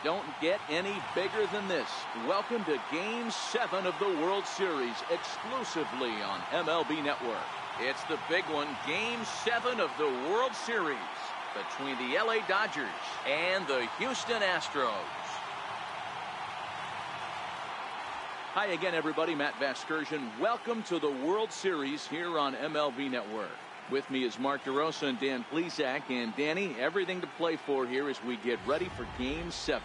Don't get any bigger than this. Welcome to Game 7 of the World Series, exclusively on MLB Network. It's the big one, Game 7 of the World Series between the LA Dodgers and the Houston Astros. Hi again, everybody. Matt Vasgersian. Welcome to the World Series here on MLB Network. With me is Mark DeRosa and Dan Plesac. And Danny, everything to play for here as we get ready for Game 7.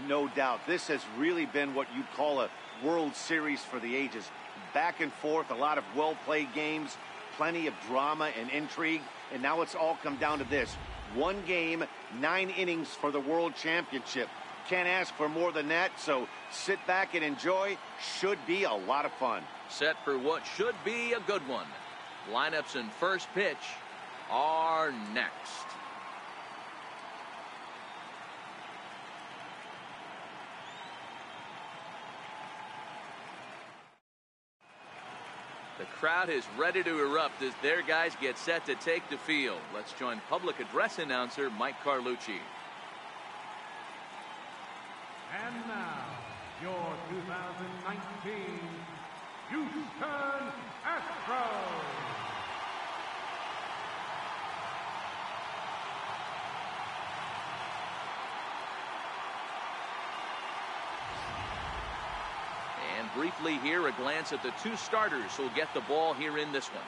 No doubt. This has really been what you'd call a World Series for the ages. Back and forth, a lot of well-played games, plenty of drama and intrigue. And now it's all come down to this. One game, 9 innings for the World Championship. Can't ask for more than that, so sit back and enjoy. Should be a lot of fun. Set for what should be a good one. Lineups and first pitch are next. The crowd is ready to erupt as their guys get set to take the field. Let's join public address announcer Mike Carlucci. And now, your 2019 Houston Astros. And briefly here, a glance at the 2 starters who'll get the ball here in this one.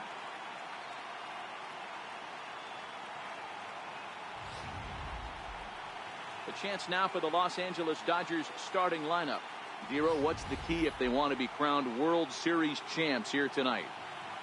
The chance now for the Los Angeles Dodgers starting lineup. Dero, what's the key if they want to be crowned World Series champs here tonight?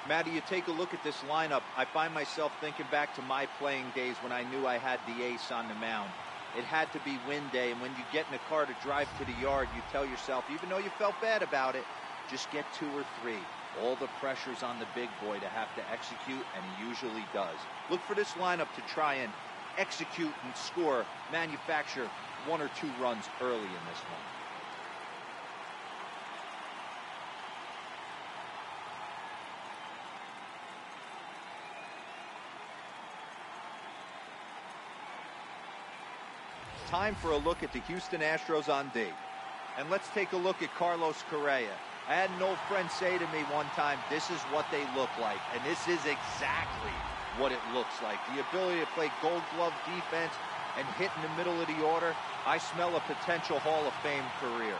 Matty, you take a look at this lineup. I find myself thinking back to my playing days when I knew I had the ace on the mound. It had to be win day, and when you get in a car to drive to the yard, you tell yourself, even though you felt bad about it, just get 2 or 3. All the pressure's on the big boy to have to execute, and he usually does. Look for this lineup to try and execute and score, manufacture 1 or 2 runs early in this one. Time for a look at the Houston Astros on D. And let's take a look at Carlos Correa. I had an old friend say to me one time, this is what they look like. And this is exactly what it looks like. The ability to play gold glove defense and hit in the middle of the order. I smell a potential Hall of Fame career.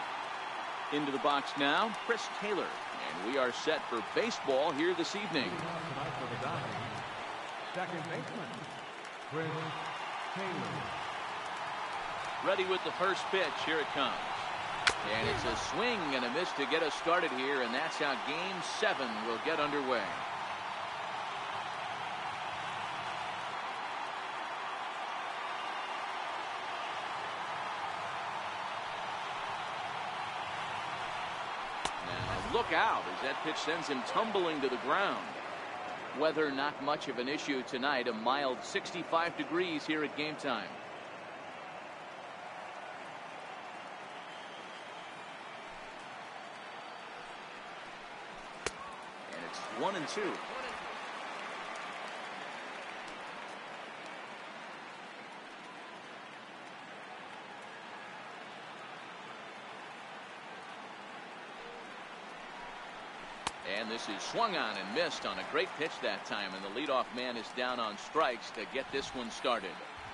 Into the box now, Chris Taylor. And we are set for baseball here this evening. Tonight for the Dodgers, second baseman, Chris Taylor. Ready with the first pitch. Here it comes. And it's a swing and a miss to get us started here, and that's how Game 7 will get underway. Now look out as that pitch sends him tumbling to the ground. Weather not much of an issue tonight. A mild 65 degrees here at game time. And it's 1-2. And this is swung on and missed on a great pitch that time, and the leadoff man is down on strikes to get this one started.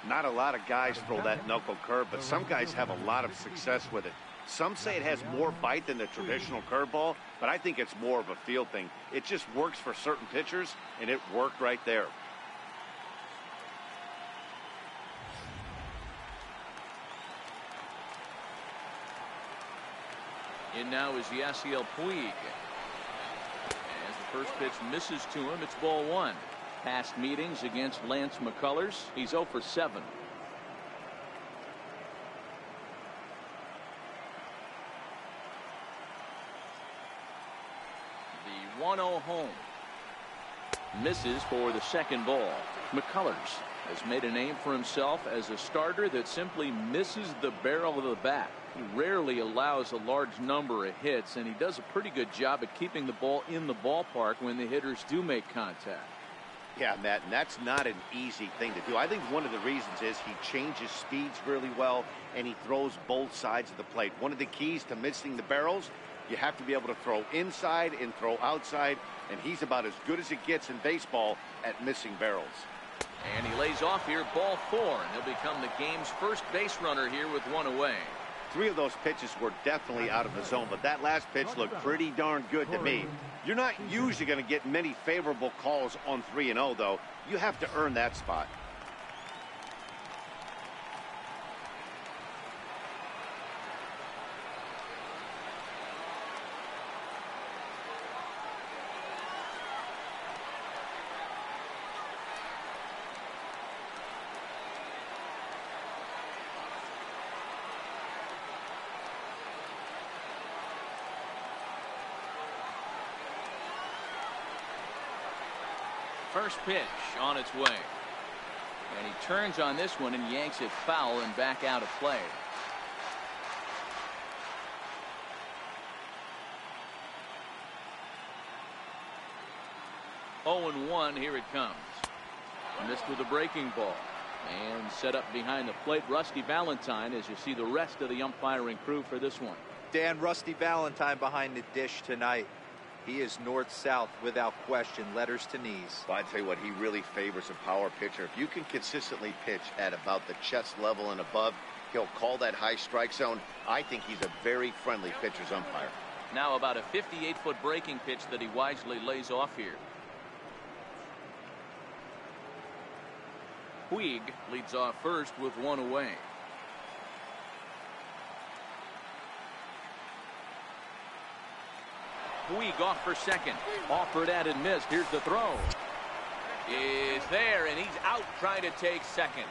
Not a lot of guys throw that knuckle curve, but some guys have a lot of success with it. Some say it has more bite than the traditional curveball, but I think it's more of a feel thing. It just works for certain pitchers, and it worked right there. In now is Yasiel Puig. As the first pitch misses to him, it's ball 1. Past meetings against Lance McCullers, he's 0 for 7. The 1-0 home. Misses for the second ball. McCullers has made a name for himself as a starter that simply misses the barrel of the bat. He rarely allows a large number of hits, and he does a pretty good job at keeping the ball in the ballpark when the hitters do make contact. Yeah, Matt, and that's not an easy thing to do. I think one of the reasons is he changes speeds really well, and he throws both sides of the plate. One of the keys to missing the barrels, you have to be able to throw inside and throw outside, and he's about as good as it gets in baseball at missing barrels. And he lays off here, ball 4, and he'll become the game's first base runner here with 1 away. 3 of those pitches were definitely out of the zone, but that last pitch looked pretty darn good to me. You're not usually going to get many favorable calls on 3-0, though. You have to earn that spot. First pitch on its way. And he turns on this one and yanks it foul and back out of play. Oh, and 1, here it comes. Missed with a breaking ball. And set up behind the plate, Rusty Valentine, as you see the rest of the umpiring crew for this one. Dan, Rusty Valentine behind the dish tonight. He is north-south without question, letters to knees. Well, I tell you what, he really favors a power pitcher. If you can consistently pitch at about the chest level and above, he'll call that high strike zone. I think he's a very friendly pitcher's umpire. Now about a 58-foot breaking pitch that he wisely lays off here. Puig leads off first with 1 away. Puig off for second. Offered at and missed. Here's the throw. Is there, and he's out trying to take second.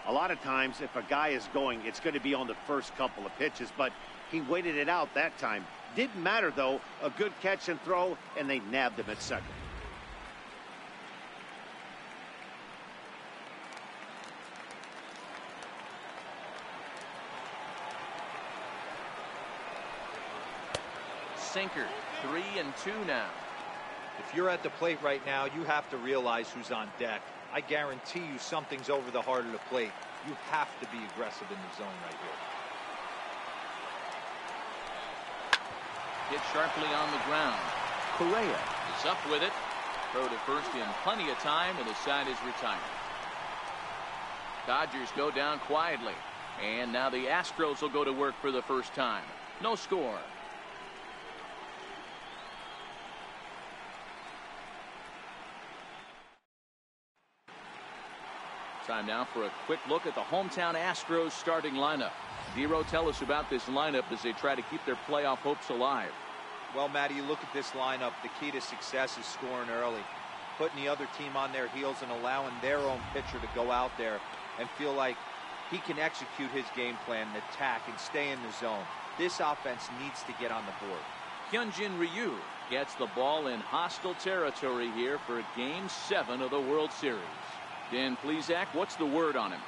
A lot of times, if a guy is going, it's going to be on the first couple of pitches, but he waited it out that time. Didn't matter, though. A good catch and throw, and they nabbed him at second. Sinker, 3-2 now. If you're at the plate right now, you have to realize who's on deck. I guarantee you something's over the heart of the plate. You have to be aggressive in the zone right here. Hit sharply on the ground. Correa is up with it. Throw to first in plenty of time, and the side is retired. Dodgers go down quietly. And now the Astros will go to work for the first time. No score. Time now for a quick look at the hometown Astros starting lineup. Dero, tell us about this lineup as they try to keep their playoff hopes alive. Well, Matty, you look at this lineup, the key to success is scoring early, putting the other team on their heels and allowing their own pitcher to go out there and feel like he can execute his game plan and attack and stay in the zone. This offense needs to get on the board. Hyunjin Ryu gets the ball in hostile territory here for Game 7 of the World Series. Dan Plesac, what's the word on him?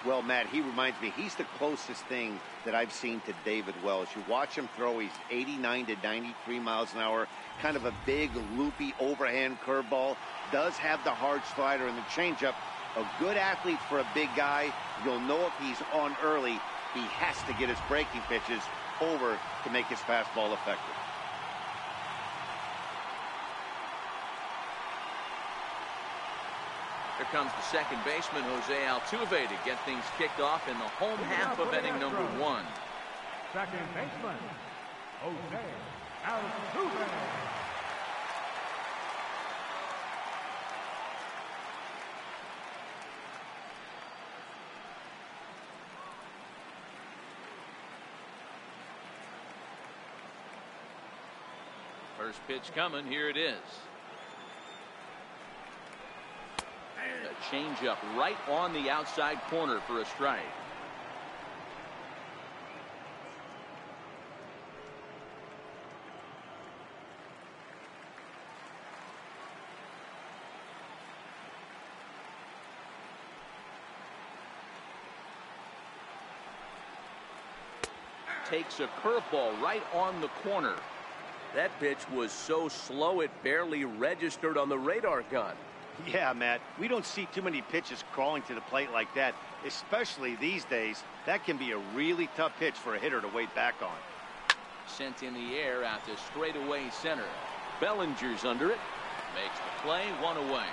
Well, Matt, he reminds me, he's the closest thing that I've seen to David Wells. You watch him throw, he's 89 to 93 miles an hour, kind of a big, loopy, overhand curveball, does have the hard slider and the changeup. A good athlete for a big guy. You'll know if he's on early, he has to get his breaking pitches over to make his fastball effective. Here comes the second baseman, Jose Altuve, to get things kicked off in the home half of inning number 1. Second baseman, Jose Altuve. First pitch coming. Here it is. A changeup right on the outside corner for a strike. Takes a curveball right on the corner. That pitch was so slow it barely registered on the radar gun. Yeah, Matt, we don't see too many pitches crawling to the plate like that, especially these days. That can be a really tough pitch for a hitter to wait back on. Sent in the air out to straightaway center. Bellinger's under it. Makes the play, 1 away.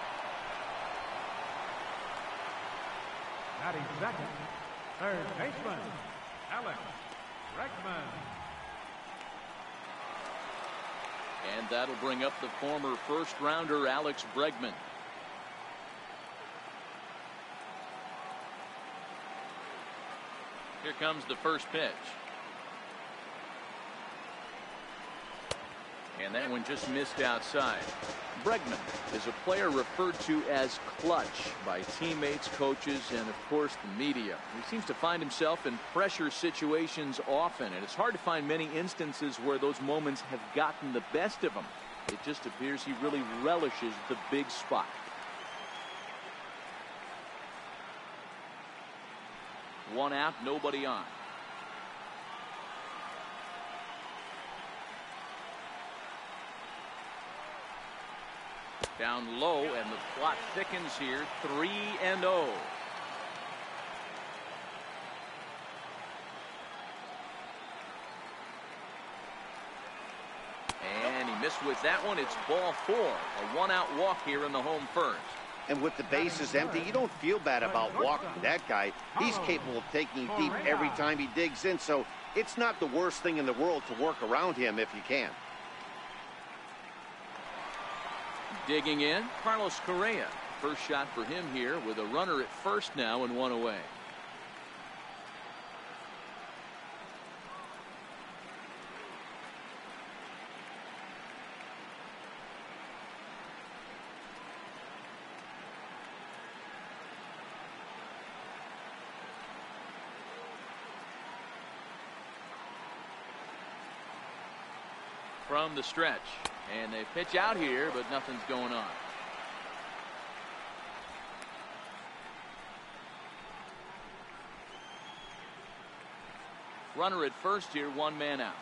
Batting second, third baseman, Alex Bregman. And that'll bring up the former first-rounder Alex Bregman. Here comes the first pitch. And that one just missed outside. Bregman is a player referred to as clutch by teammates, coaches, and of course the media. He seems to find himself in pressure situations often, and it's hard to find many instances where those moments have gotten the best of him. It just appears he really relishes the big spot. One out, nobody on. Down low, and the plot thickens here. 3-0. And he missed with that one. It's ball 4. A one-out walk here in the home first. And with the bases empty, you don't feel bad about walking that guy. He's capable of taking deep every time he digs in, so it's not the worst thing in the world to work around him if you can. Digging in, Carlos Correa. First shot for him here with a runner at first now and 1 away. From the stretch. And they pitch out here, but nothing's going on. Runner at first here, 1 man out.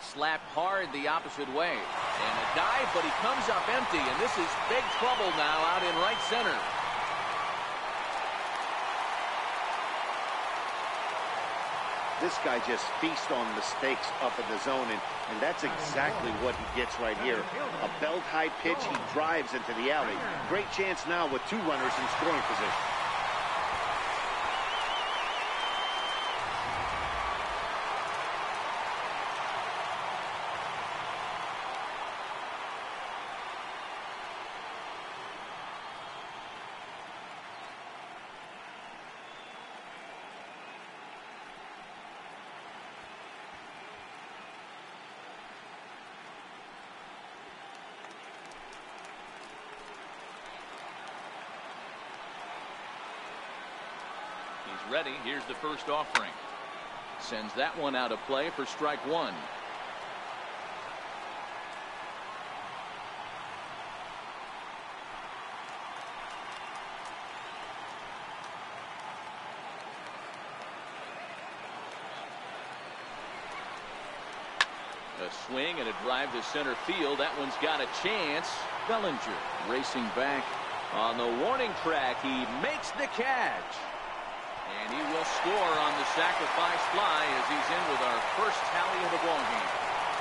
Slapped hard the opposite way. And a dive, but he comes up empty, and this is big trouble now out in right center. This guy just feasts on mistakes up in the zone, and that's exactly what he gets right here. A belt-high pitch, he drives into the alley. Great chance now with 2 runners in scoring position. He's ready. Here's the first offering. Sends that one out of play for strike 1. A swing and a drive to center field. That one's got a chance. Bellinger racing back on the warning track. He makes the catch. And he will score on the sacrifice fly as he's in with our first tally of the ball game.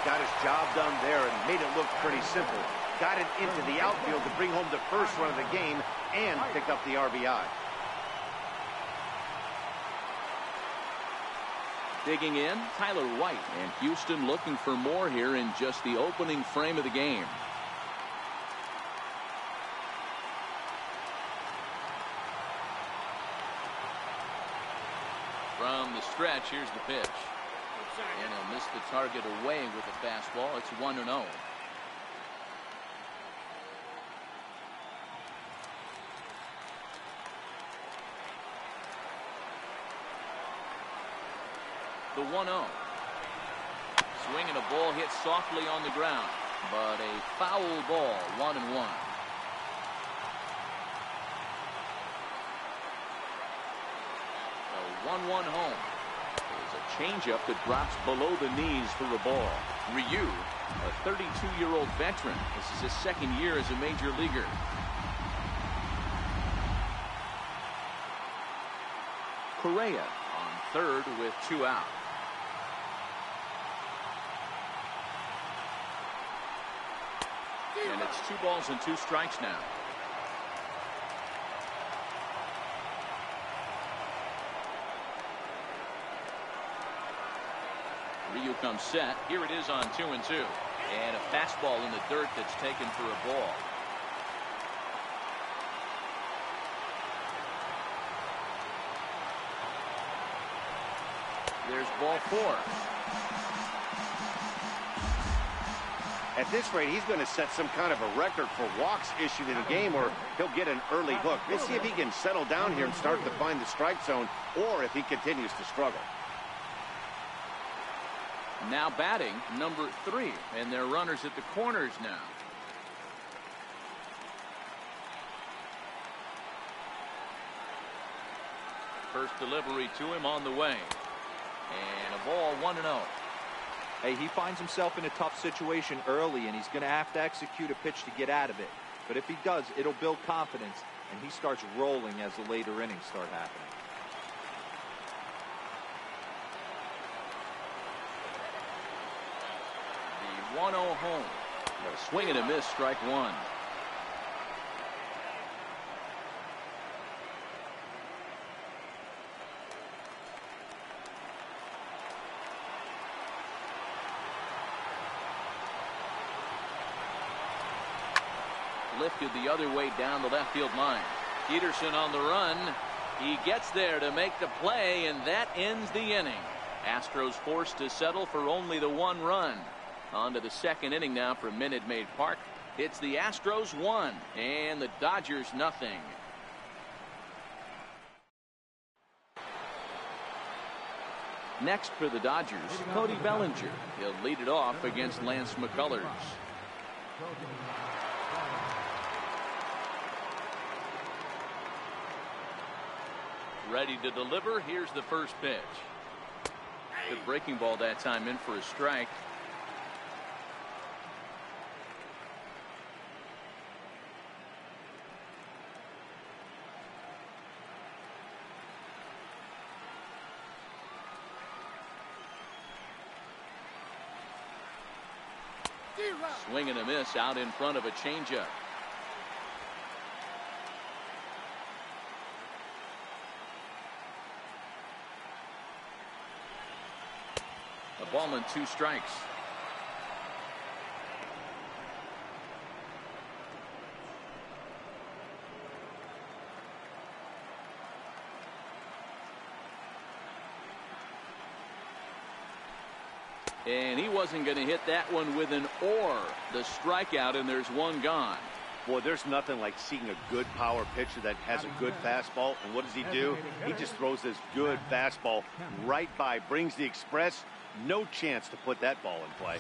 Got his job done there and made it look pretty simple. Got it into the outfield to bring home the first run of the game and pick up the RBI. Digging in, Tyler White, and Houston looking for more here in just the opening frame of the game. From the stretch, here's the pitch. And he'll miss the target away with the fastball. It's 1-0. The 1-0. Swing and a ball hit softly on the ground, but a foul ball, 1-1. 1-1 home. There's a changeup that drops below the knees for a ball. Ryu, a 32-year-old veteran. This is his second year as a major leaguer. Correa on third with 2 out. And it's 2 balls and 2 strikes now. Ryu comes set. Here it is on 2-2. And a fastball in the dirt that's taken for a ball. There's ball 4. At this rate, he's going to set some kind of a record for walks issued in a game, or he'll get an early hook. Let's see if he can settle down here and start to find the strike zone, or if he continues to struggle. Now batting, number 3, and they're runners at the corners now. First delivery to him on the way. And a ball 1-0. Hey, he finds himself in a tough situation early, and he's going to have to execute a pitch to get out of it. But if he does, it'll build confidence, and he starts rolling as the later innings start happening. The 1-0 home. A swing and a miss, strike 1. Lifted the other way down the left field line. Peterson on the run. He gets there to make the play, and that ends the inning. Astros forced to settle for only the 1 run. On to the second inning now from Minute Maid Park. It's the Astros 1 and the Dodgers nothing. Next for the Dodgers, Cody Bellinger. He'll lead it off against Lance McCullers. Ready to deliver. Here's the first pitch. Good breaking ball that time, in for a strike. Swing and a miss out in front of a changeup. A ball and 2 strikes. And he wasn't going to hit that one with an or. The strikeout, and there's 1 gone. Boy, there's nothing like seeing a good power pitcher that has a good fastball. And what does he do? He just throws this good fastball right by, brings the express. No chance to put that ball in play.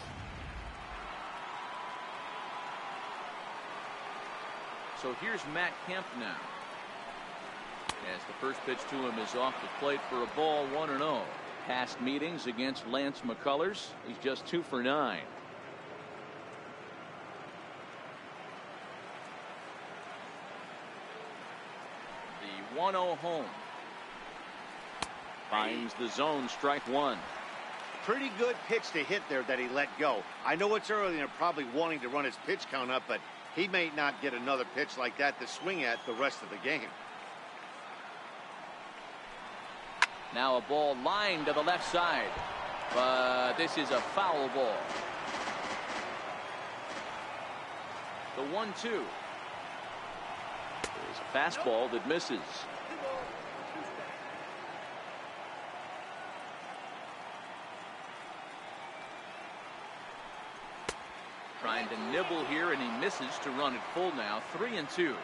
So here's Matt Kemp now. As the first pitch to him is off the plate for a ball, 1-0. Past meetings against Lance McCullers, he's just 2 for 9. The 1-0 home. Finds the zone, strike 1. Pretty good pitch to hit there that he let go. I know it's early and they're probably wanting to run his pitch count up, but he may not get another pitch like that to swing at the rest of the game. Now a ball lined to the left side, but this is a foul ball. The 1-2. There's a fastball that misses. Trying to nibble here, and he misses to run it full now. 3-2.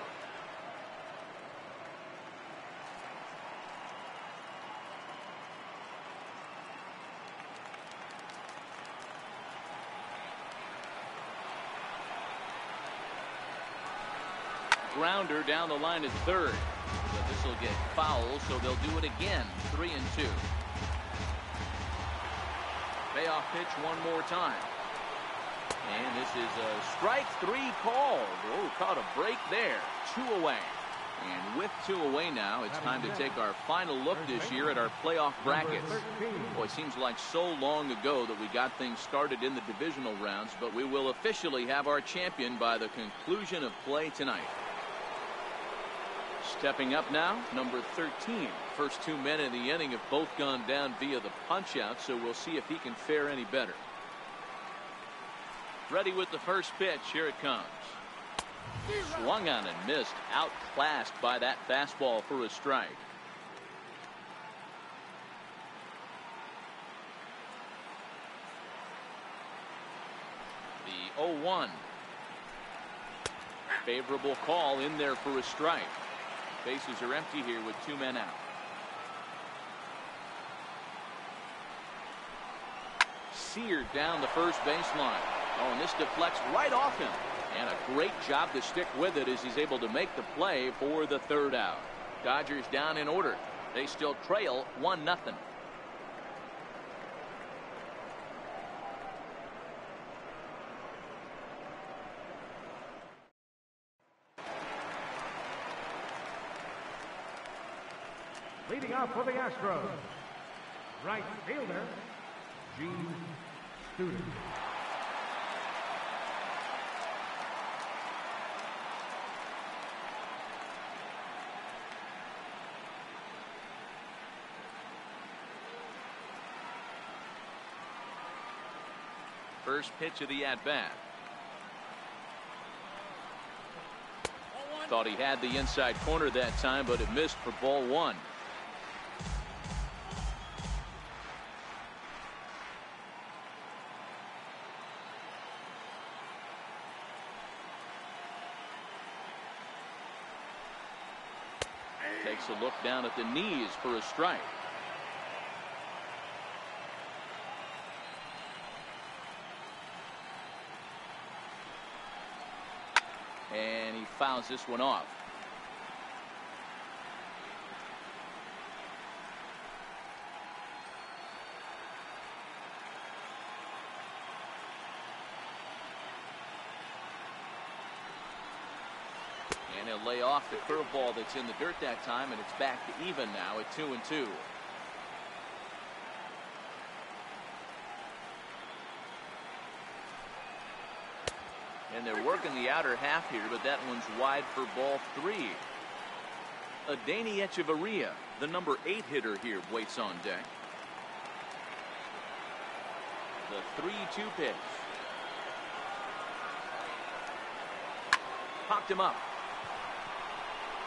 Grounder down the line at third. But this will get fouled, so they'll do it again. 3-2. Payoff pitch one more time. And this is a strike three called. Oh, caught a break there. 2 away. And with 2 away now, it's time to take our final look this year at our playoff brackets. Boy, it seems like so long ago that we got things started in the divisional rounds, but we will officially have our champion by the conclusion of play tonight. Stepping up now, number 13. First 2 men in the inning have both gone down via the punch-out, so we'll see if he can fare any better. Ready with the first pitch. Here it comes. Swung on and missed. Outclassed by that fastball for a strike. The 0-1. Favorable call in there for a strike. Bases are empty here with 2 men out. Seared down the first baseline. Oh, and this deflects right off him. And a great job to stick with it as he's able to make the play for the 3rd out. Dodgers down in order. They still trail 1-0. Leading off for the Astros, right fielder, Gene Student. First pitch of the at-bat. Thought he had the inside corner that time, but it missed for ball 1. Takes a look down at the knees for a strike. And he fouls this one off. And he'll lay off the curveball that's in the dirt that time, and it's back to even now at 2-2. And they're working the outer half here, but that one's wide for ball 3. Adeiny Echeverria, the number 8 hitter here, waits on deck. The 3-2 pitch. Popped him up.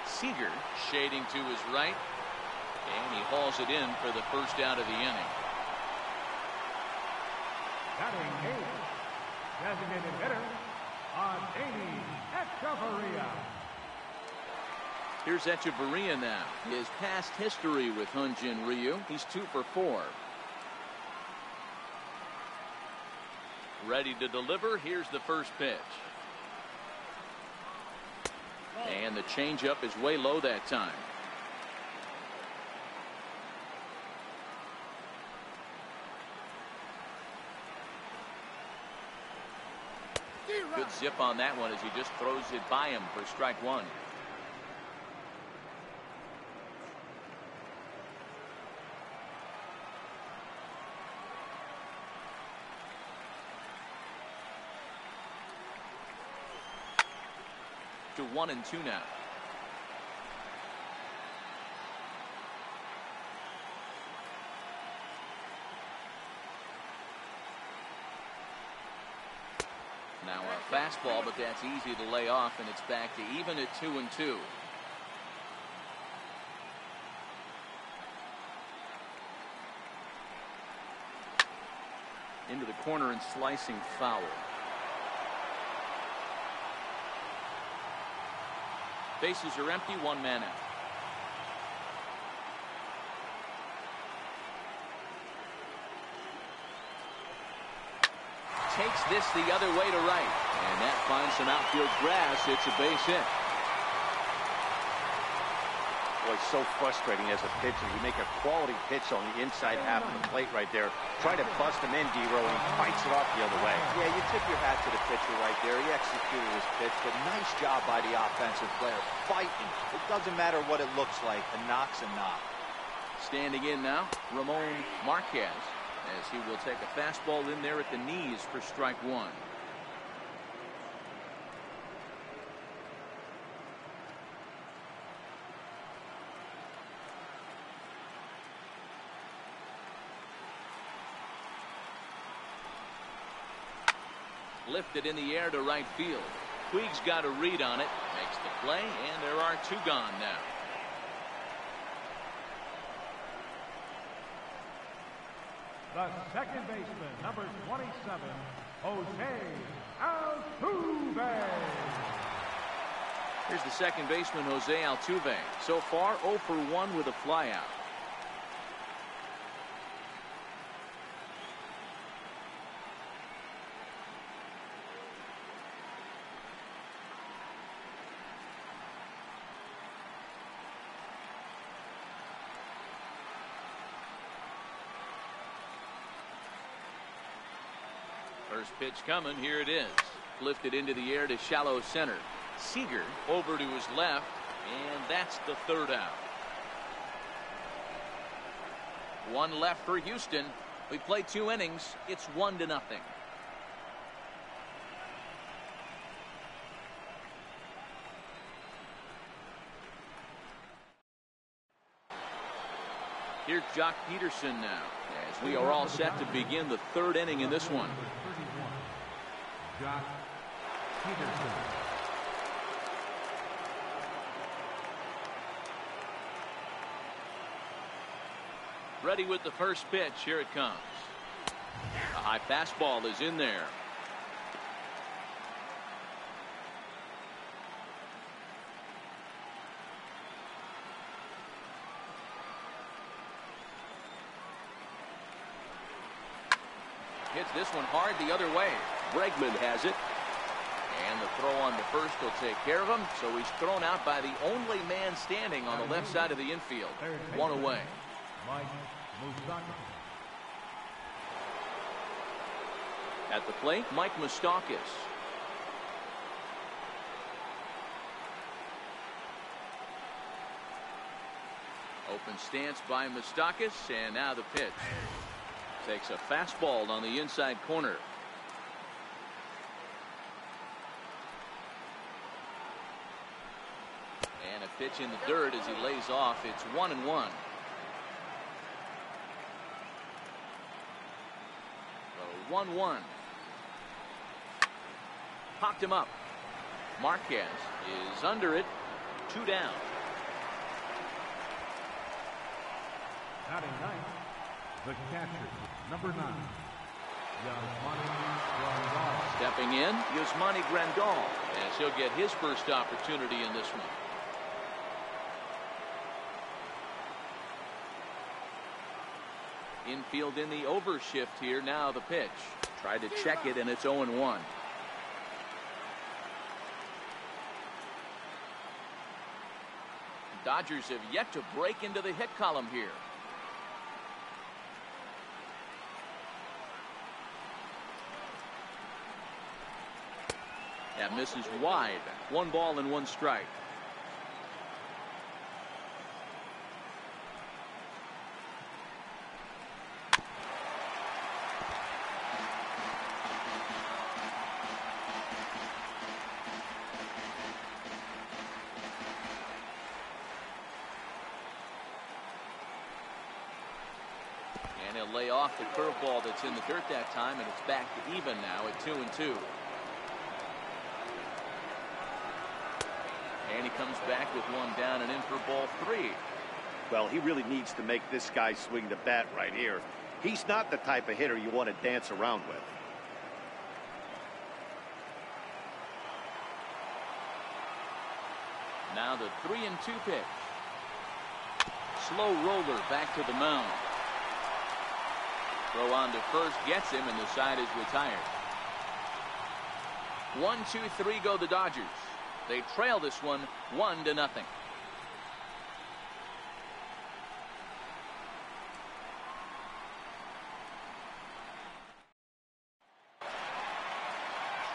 Seager shading to his right, and he hauls it in for the first out of the inning. Batting 8, designated hitter, Adeiny Echeverria. Here's Echeverria now. His past history with Hyunjin Ryu, he's 2 for 4. Ready to deliver. Here's the first pitch. And the changeup is way low that time. Good zip on that one as he just throws it by him for strike 1. To 1-2 now. Now a fastball, but that's easy to lay off, and it's back to even at 2-2. Into the corner and slicing foul. Bases are empty, 1 man out. Takes this the other way to right, and that finds some outfield grass. It's a base hit. Boy, so frustrating as a pitcher. You make a quality pitch on the inside half of the plate right there. Try to bust him in, D-Row, and he fights it off the other way. Yeah, you tip your hat to the pitcher right there. He executed his pitch, but nice job by the offensive player. Fighting. It doesn't matter what it looks like. A knock's a knock. Standing in now, Ramon Marquez, as he will take a fastball in there at the knees for strike one. Lifted in the air to right field. Puig's got a read on it, makes the play, and there are two gone now. The second baseman, number 27, Jose Altuve. Here's the second baseman, Jose Altuve. So far, 0 for 1 with a flyout. First pitch coming. Here it is. Lifted into the air to shallow center. Seager over to his left, and that's the third out. One left for Houston. We play 2 innings. It's 1-0. Here's Jock Peterson now, as we are all set to begin the third inning in this one. Jock Peterson. Ready with the first pitch. Here it comes. A high fastball is in there. Hits this one hard the other way. Bregman has it. And the throw on the first will take care of him. So he's thrown out by the only man standing on the left side of the infield. One away. Mike Moustakas. At the plate, Mike Moustakas. Open stance by Moustakas, and now the pitch. Takes a fastball on the inside corner. And a pitch in the dirt as he lays off. It's 1-1. 1-1. Popped him up. Marquez is under it. 2 down. Batting ninth, the catcher, number 9, Yasmani Grandal. Stepping in, Yasmani Grandal, as he'll get his first opportunity in this one. Infield in the overshift here. Now the pitch. Tried to check it, and it's 0-1. Dodgers have yet to break into the hit column here. That misses wide. 1 ball and 1 strike. And he'll lay off the curveball that's in the dirt that time, and it's back to even now at 2-2. And he comes back with 1 down and in for ball 3. Well, he really needs to make this guy swing the bat right here. He's not the type of hitter you want to dance around with. Now the 3-2 pitch. Slow roller back to the mound. Throw on to first gets him, and the side is retired. 1-2-3 go the Dodgers. They trail this one 1-0.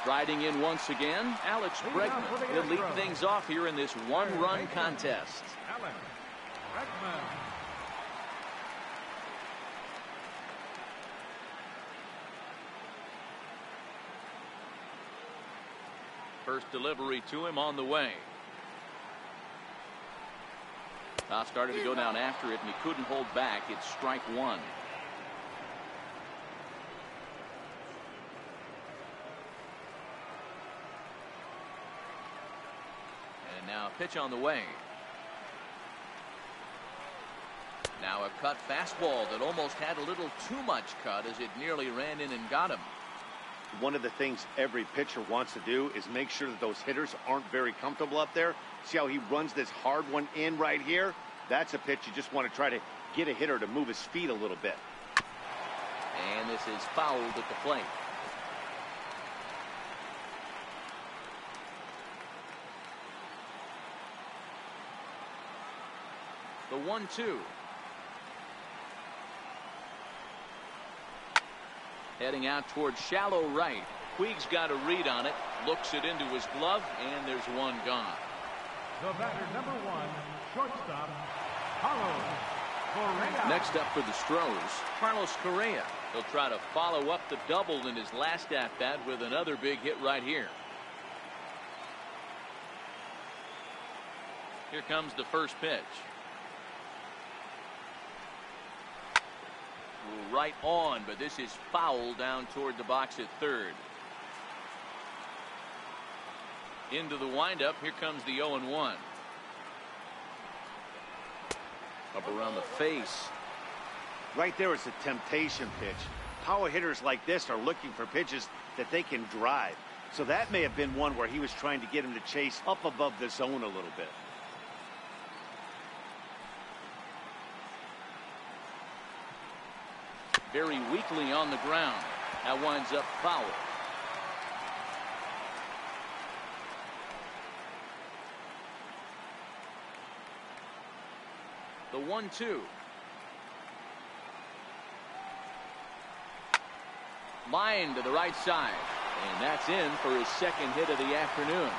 Striding in once again, Alex Bregman. He'll lead things off here in this one-run contest. Alex Bregman. First delivery to him on the way. Started to go down after it, and he couldn't hold back. It's strike one. And now a pitch on the way. Now a cut fastball that almost had a little too much cut as it nearly ran in and got him. One of the things every pitcher wants to do is make sure that those hitters aren't very comfortable up there. See how he runs this hard one in right here? That's a pitch you just want to try to get a hitter to move his feet a little bit. And this is fouled at the plate. The 1-2. Heading out towards shallow right. Puig's got a read on it, looks it into his glove, and there's one gone. The batter, number one, shortstop, Carlos Correa. Next up for the Astros, Carlos Correa. He'll try to follow up the double in his last at-bat with another big hit right here. Here comes the first pitch. Right on, but this is foul down toward the box at third. Into the windup. Here comes the 0-1. Up around the face. Right there is a temptation pitch. Power hitters like this are looking for pitches that they can drive. So that may have been one where he was trying to get him to chase up above the zone a little bit. Very weakly on the ground. That winds up foul. The 1-2. Line to the right side. And that's in for his second hit of the afternoon.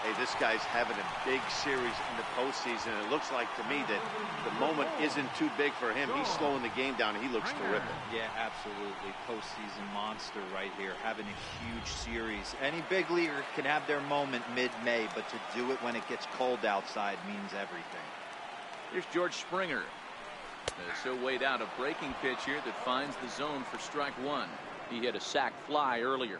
Hey, this guy's having a big series in the postseason. It looks like to me that the moment isn't too big for him. He's slowing the game down. He looks terrific. Yeah, absolutely. Postseason monster right here. Having a huge series. Any big leaguer can have their moment mid-May, but to do it when it gets cold outside means everything. Here's George Springer. So weighed out a breaking pitch here that finds the zone for strike one. He hit a sac fly earlier.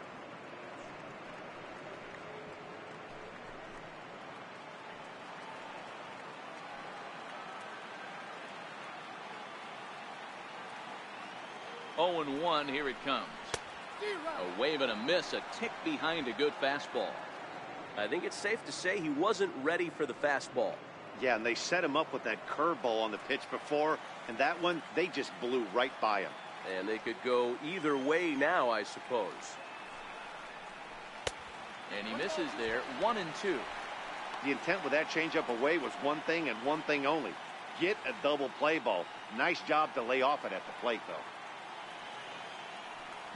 Oh, 0-1, here it comes. A wave and a miss, a tick behind a good fastball. I think it's safe to say he wasn't ready for the fastball. Yeah, and they set him up with that curveball on the pitch before, and that one, they just blew right by him. And they could go either way now, I suppose. And he misses there, 1-2. The intent with that changeup away was one thing and one thing only. Get a double play ball. Nice job to lay off it at the plate, though.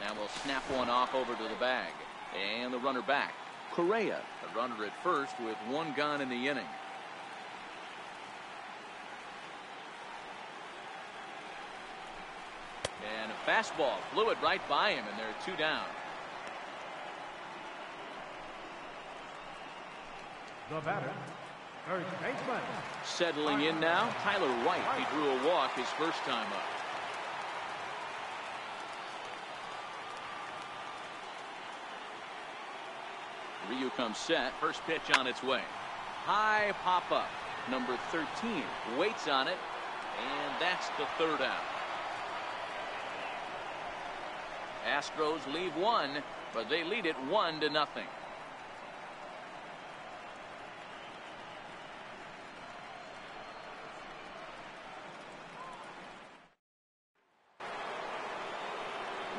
Now we'll snap one off over to the bag. And the runner back. Correa, the runner at first with one gone in the inning. And a fastball flew it right by him, and there are two down. The batter, third baseman. Settling in now, Tyler White. He drew a walk his first time up. Ryu comes set. First pitch on its way. High pop up. Number 13 waits on it, and that's the third out. Astros leave one, but they lead it 1-0.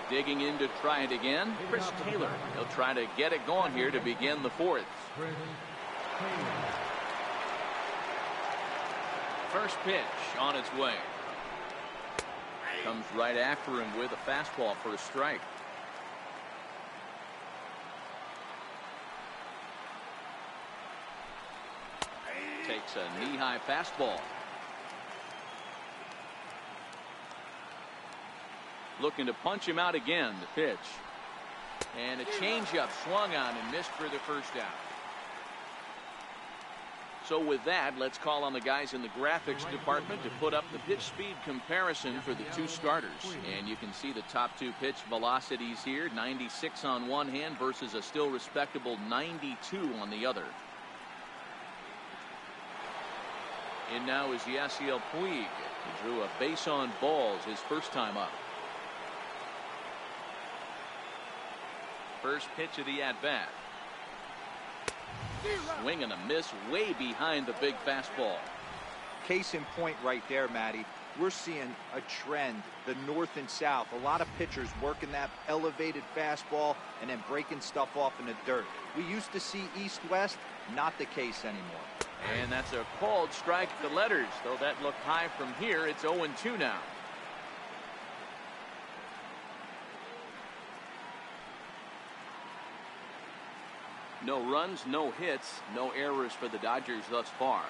Digging in to try it again, Chris Taylor. He'll try to get it going here to begin the fourth. First pitch on its way. Comes right after him with a fastball for a strike. takes a knee-high fastball. Looking to punch him out again. The pitch. And a changeup swung on and missed for the first out. So with that, let's call on the guys in the graphics department to put up the pitch speed comparison for the two starters. And you can see the top two pitch velocities here. 96 on one hand versus a still respectable 92 on the other. And now is Yasiel Puig. He drew a base on balls his first time up. First pitch of the at-bat. Swing and a miss way behind the big fastball. Case in point right there, Matty. We're seeing a trend, the north and south. A lot of pitchers working that elevated fastball and then breaking stuff off in the dirt. We used to see east-west, not the case anymore. And that's a called strike at the letters. Though that looked high from here, it's 0-2 now. No runs, no hits, no errors for the Dodgers thus far.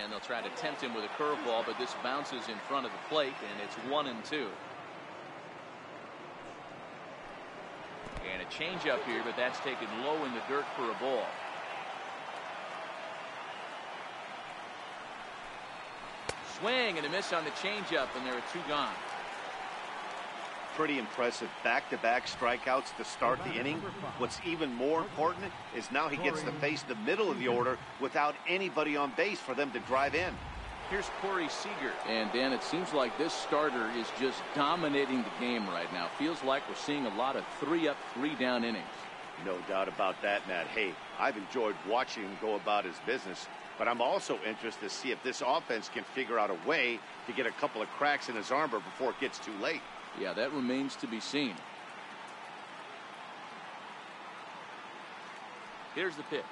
And they'll try to tempt him with a curveball, but this bounces in front of the plate, and it's 1-2. And a changeup here, but that's taken low in the dirt for a ball. Swing and a miss on the changeup, and there are two gone. Pretty impressive back-to-back strikeouts to start the inning. What's even more important is now he gets to face the middle of the order without anybody on base for them to drive in. Here's Corey Seager. And Dan, it seems like this starter is just dominating the game right now. Feels like we're seeing a lot of 3-up, 3-down innings. No doubt about that, Nat. Hey, I've enjoyed watching him go about his business, but I'm also interested to see if this offense can figure out a way to get a couple of cracks in his armor before it gets too late. Yeah, that remains to be seen. Here's the pitch.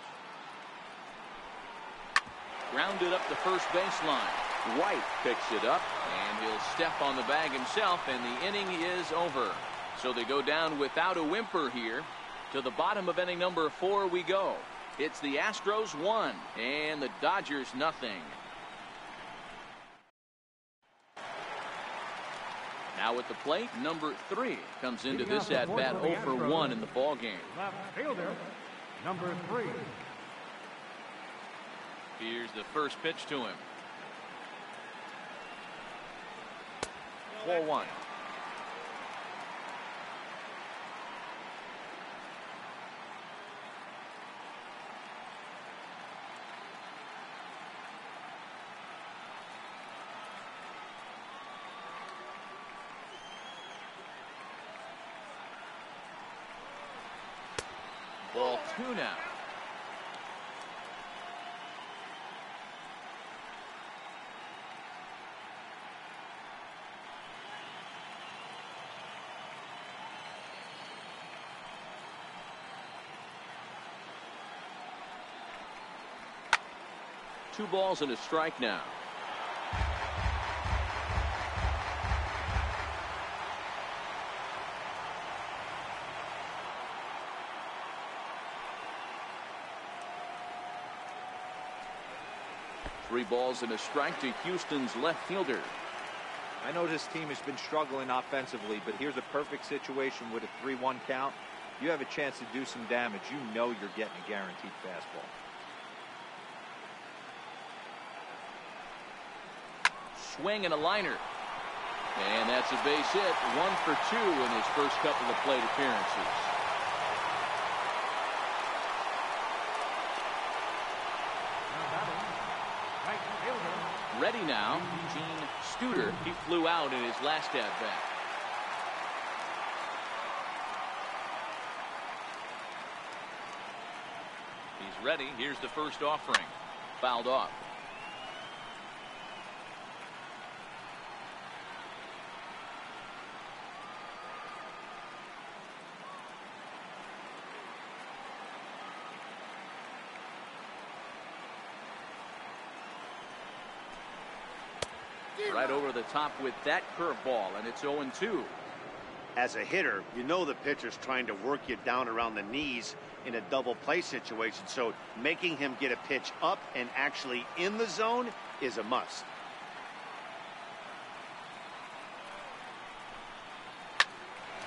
Grounded up the first baseline. White picks it up, and he'll step on the bag himself, and the inning is over. So they go down without a whimper here. To the bottom of inning number 4 we go. It's the Astros 1 and the Dodgers nothing. Now at the plate, number 3 comes into this at-bat 0 for 1 in the ball game. Left fielder, number 3. Here's the first pitch to him. 4-1. Ball 2 now. Two balls and a strike now. Three balls and a strike to Houston's left fielder. I know this team has been struggling offensively, but here's a perfect situation with a 3-1 count. You have a chance to do some damage. You know you're getting a guaranteed fastball. Swing and a liner. And that's a base hit. 1 for 2 in his first couple of plate appearances. Ready now, Gene Studer. He flew out in his last at-bat. He's ready. Here's the first offering. Fouled off. Right over the top with that curveball, and it's 0-2. As a hitter, you know the pitcher's trying to work you down around the knees in a double play situation, so making him get a pitch up and actually in the zone is a must.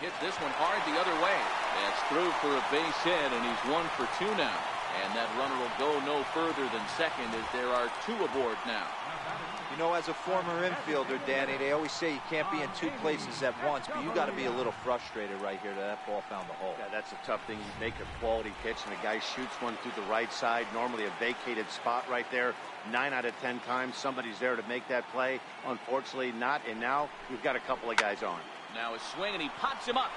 Hit this one hard the other way. That's through for a base hit, and he's 1 for 2 now. And that runner will go no further than second as there are 2 aboard now. You know, as a former infielder, Danny, they always say you can't be in 2 places at once, but you got to be a little frustrated right here that ball found the hole. Yeah, that's a tough thing. You make a quality pitch and a guy shoots one through the right side, normally a vacated spot right there. 9 out of 10 times somebody's there to make that play. Unfortunately not, and now we've got a couple of guys on. Now a swing, and he pops him up.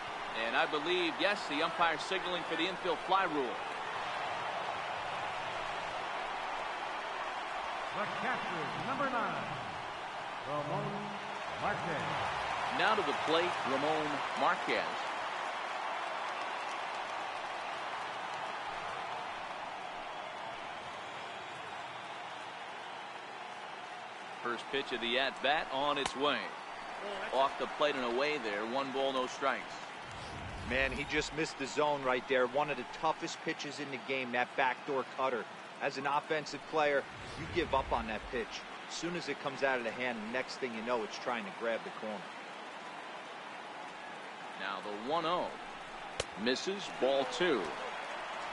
And I believe, yes, the umpire signaling for the infield fly rule. The catcher, number 9, Ramon Marquez. Now to the plate, Ramon Marquez. First pitch of the at-bat on its way. Off the plate and away there. 1 ball, no strikes. Man, he just missed the zone right there. One of the toughest pitches in the game, that backdoor cutter. As an offensive player, you give up on that pitch. As soon as it comes out of the hand, the next thing you know, it's trying to grab the corner. Now the 1-0. Misses, ball 2.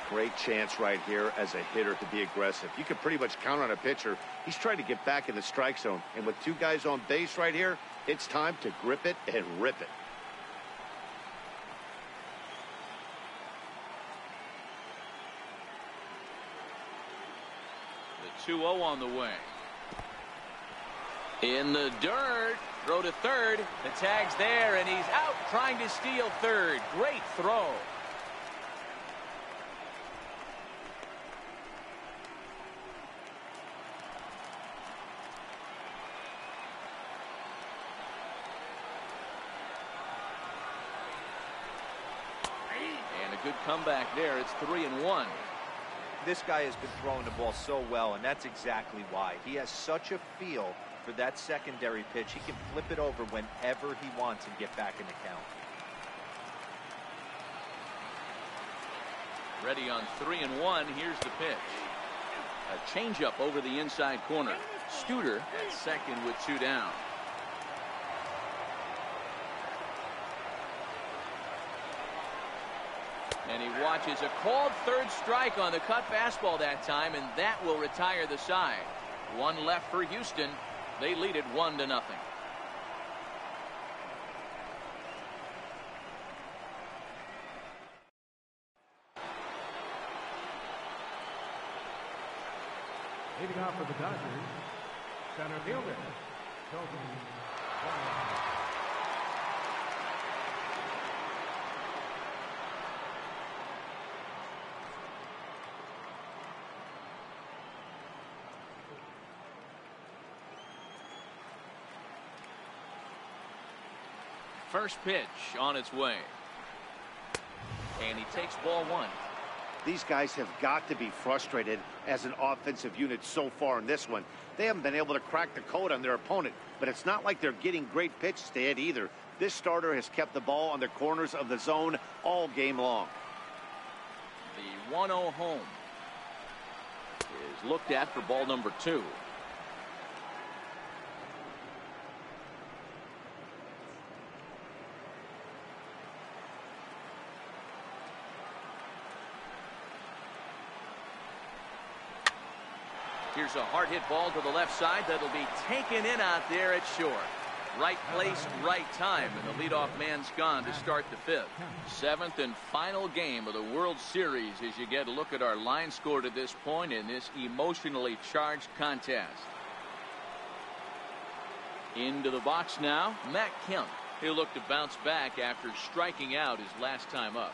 Great chance right here as a hitter to be aggressive. You can pretty much count on a pitcher. He's trying to get back in the strike zone. And with 2 guys on base right here, it's time to grip it and rip it. The 2-0 on the way. In the dirt. Throw to third. The tag's there, and he's out trying to steal third. Great throw. And a good comeback there. It's 3-1. This guy has been throwing the ball so well, and that's exactly why. He has such a feel for that secondary pitch. He can flip it over whenever he wants and get back in the count. Ready on 3-1. Here's the pitch. A changeup over the inside corner. Studer at second with 2 down. And he watches a called third strike on the cut fastball that time, and that will retire the side. 1 left for Houston. They lead it 1-0. Leading off for the Dodgers, center fielder, Colton Wong. First pitch on its way. And he takes ball 1. These guys have got to be frustrated as an offensive unit so far in this one. They haven't been able to crack the code on their opponent, but it's not like they're getting great pitches to hit either. This starter has kept the ball on the corners of the zone all game long. The 1-0 home is looked at for ball number 2. Here's a hard hit ball to the left side that'll be taken in out there at short. Right place, right time, and the leadoff man's gone to start the 5th. 7th and final game of the World Series as you get a look at our line score to this point in this emotionally charged contest. Into the box now, Matt Kemp. He'll look to bounce back after striking out his last time up.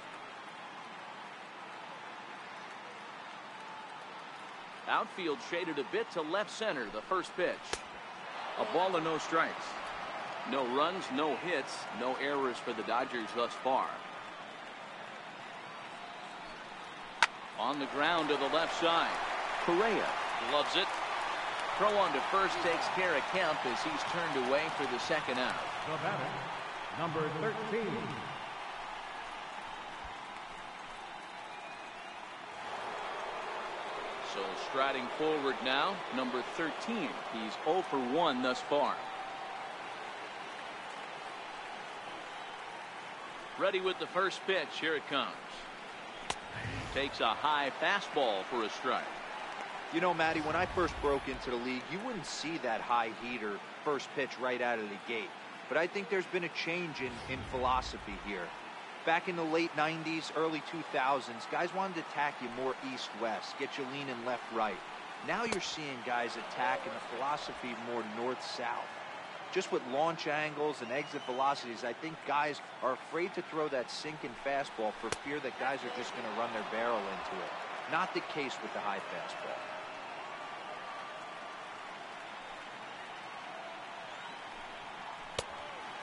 Outfield shaded a bit to left center. The first pitch. A ball and no strikes. No runs, no hits, no errors for the Dodgers thus far. On the ground to the left side. Correa loves it. Throw on to first takes care of Kemp as he's turned away for the 2nd out. The batter, number 13, So striding forward now, number 13. He's 0 for 1 thus far. Ready with the first pitch. Here it comes. Takes a high fastball for a strike. You know, Matty, when I first broke into the league, you wouldn't see that high heater first pitch right out of the gate. But I think there's been a change in philosophy here. Back in the late 90s, early 2000s, guys wanted to attack you more east-west, get you leaning left-right. Now you're seeing guys attack in the philosophy more north-south. Just with launch angles and exit velocities, I think guys are afraid to throw that sinking fastball for fear that guys are just going to run their barrel into it. Not the case with the high fastball.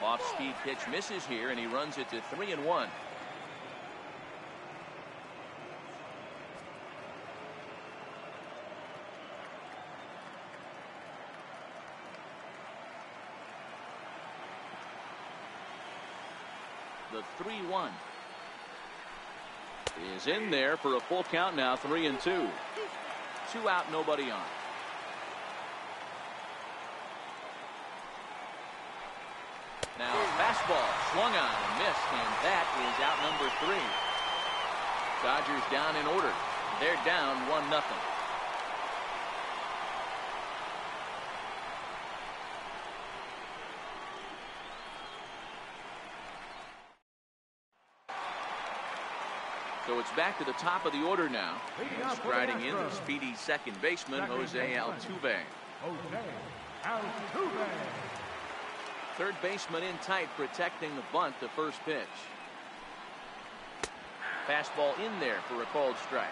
Off-speed pitch misses here, and he runs it to 3-1. The 3-1 is in there for a full count now. 3-2. 2 out, nobody on. Now fastball swung on and missed, and that is out number 3. Dodgers down in order. They're down 1-0. So it's back to the top of the order now. And striding in the speedy second baseman, Jose Altuve. Third baseman in tight, protecting the bunt, the first pitch. Fastball in there for a called strike.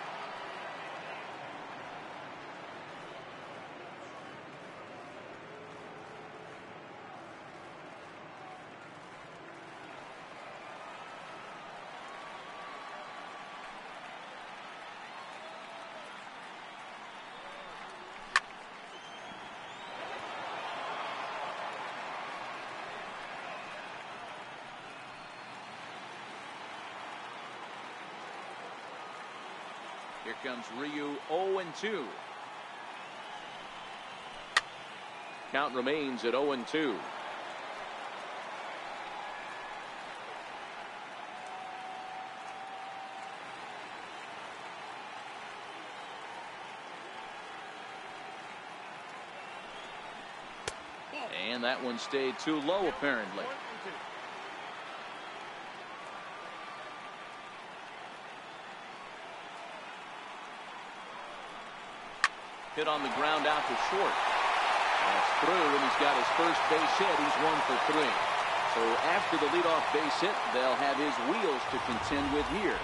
Here comes Ryu, 0-2. Count remains at 0-2. And that one stayed too low, apparently. Hit on the ground out to short. That's through, and he's got his first base hit. He's 1 for 3. So after the leadoff base hit, they'll have his wheels to contend with here.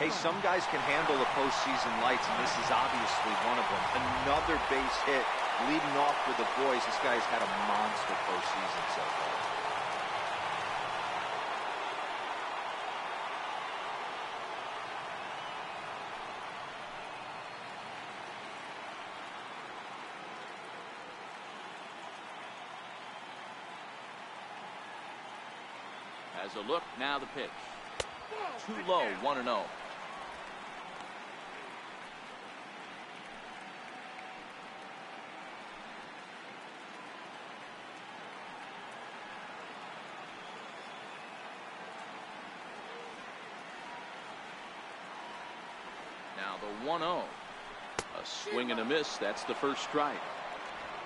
Hey, some guys can handle the postseason lights, and this is obviously one of them. Another base hit leading off for the boys. This guy's had a monster postseason so far. As a look, now the pitch. Too low, 1-0. Now the 1-0. A swing and a miss. That's the first strike.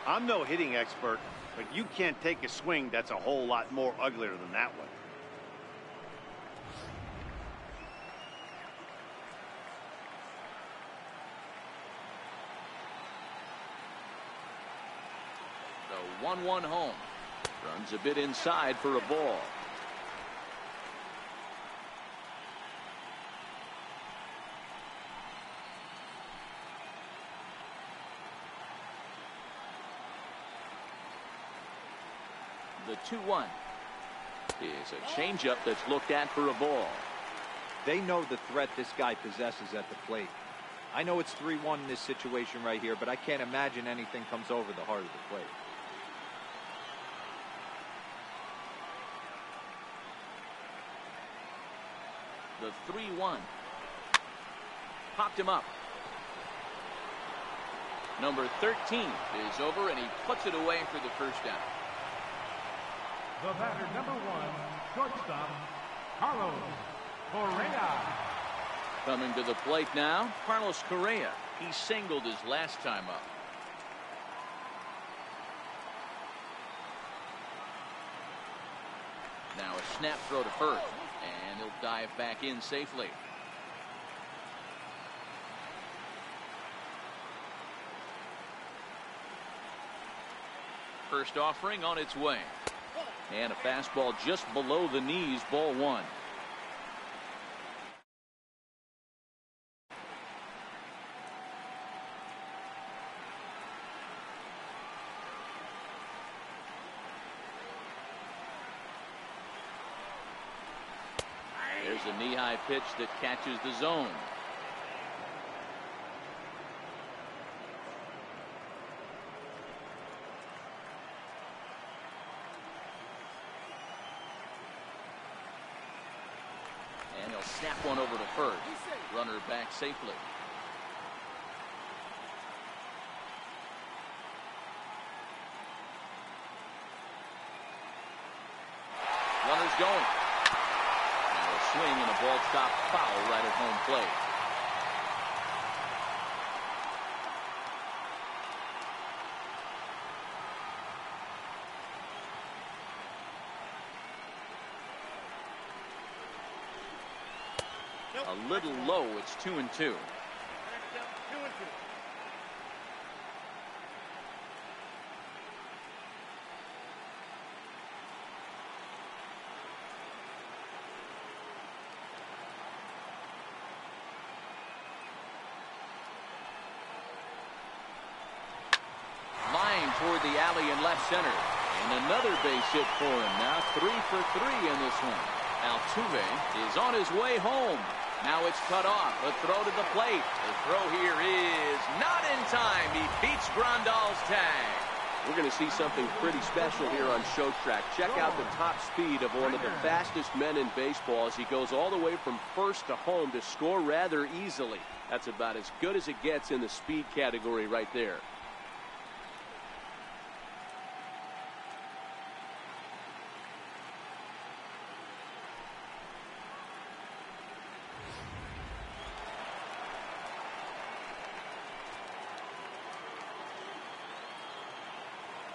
I'm no hitting expert, but you can't take a swing that's a whole lot more uglier than that one. The 1-1 home. Runs a bit inside for a ball. The 2-1 is a changeup that's looked at for a ball. They know the threat this guy possesses at the plate. I know it's 3-1 in this situation right here, but I can't imagine anything comes over the heart of the plate. The 3-1. Popped him up. Number 13 is over, and he puts it away for the first down. The batter, number 1, shortstop, Carlos Correa. Coming to the plate now, Carlos Correa. He singled his last time up. Now a snap throw to first, and he'll dive back in safely. First offering on its way. And a fastball just below the knees, ball 1. There's a knee-high pitch that catches the zone. And he'll snap one over to first. Runner back safely. Runner's going. Now a swing and a ball stop foul right at home plate. A little low. It's 2-2. Line toward the alley in left center. And another base hit for him. Now 3 for 3 in this one. Altuve is on his way home. Now it's cut off. A throw to the plate. The throw here is not in time. He beats Grandal's tag. We're going to see something pretty special here on Show Track. Check out the top speed of one of the fastest men in baseball as he goes all the way from first to home to score rather easily. That's about as good as it gets in the speed category right there.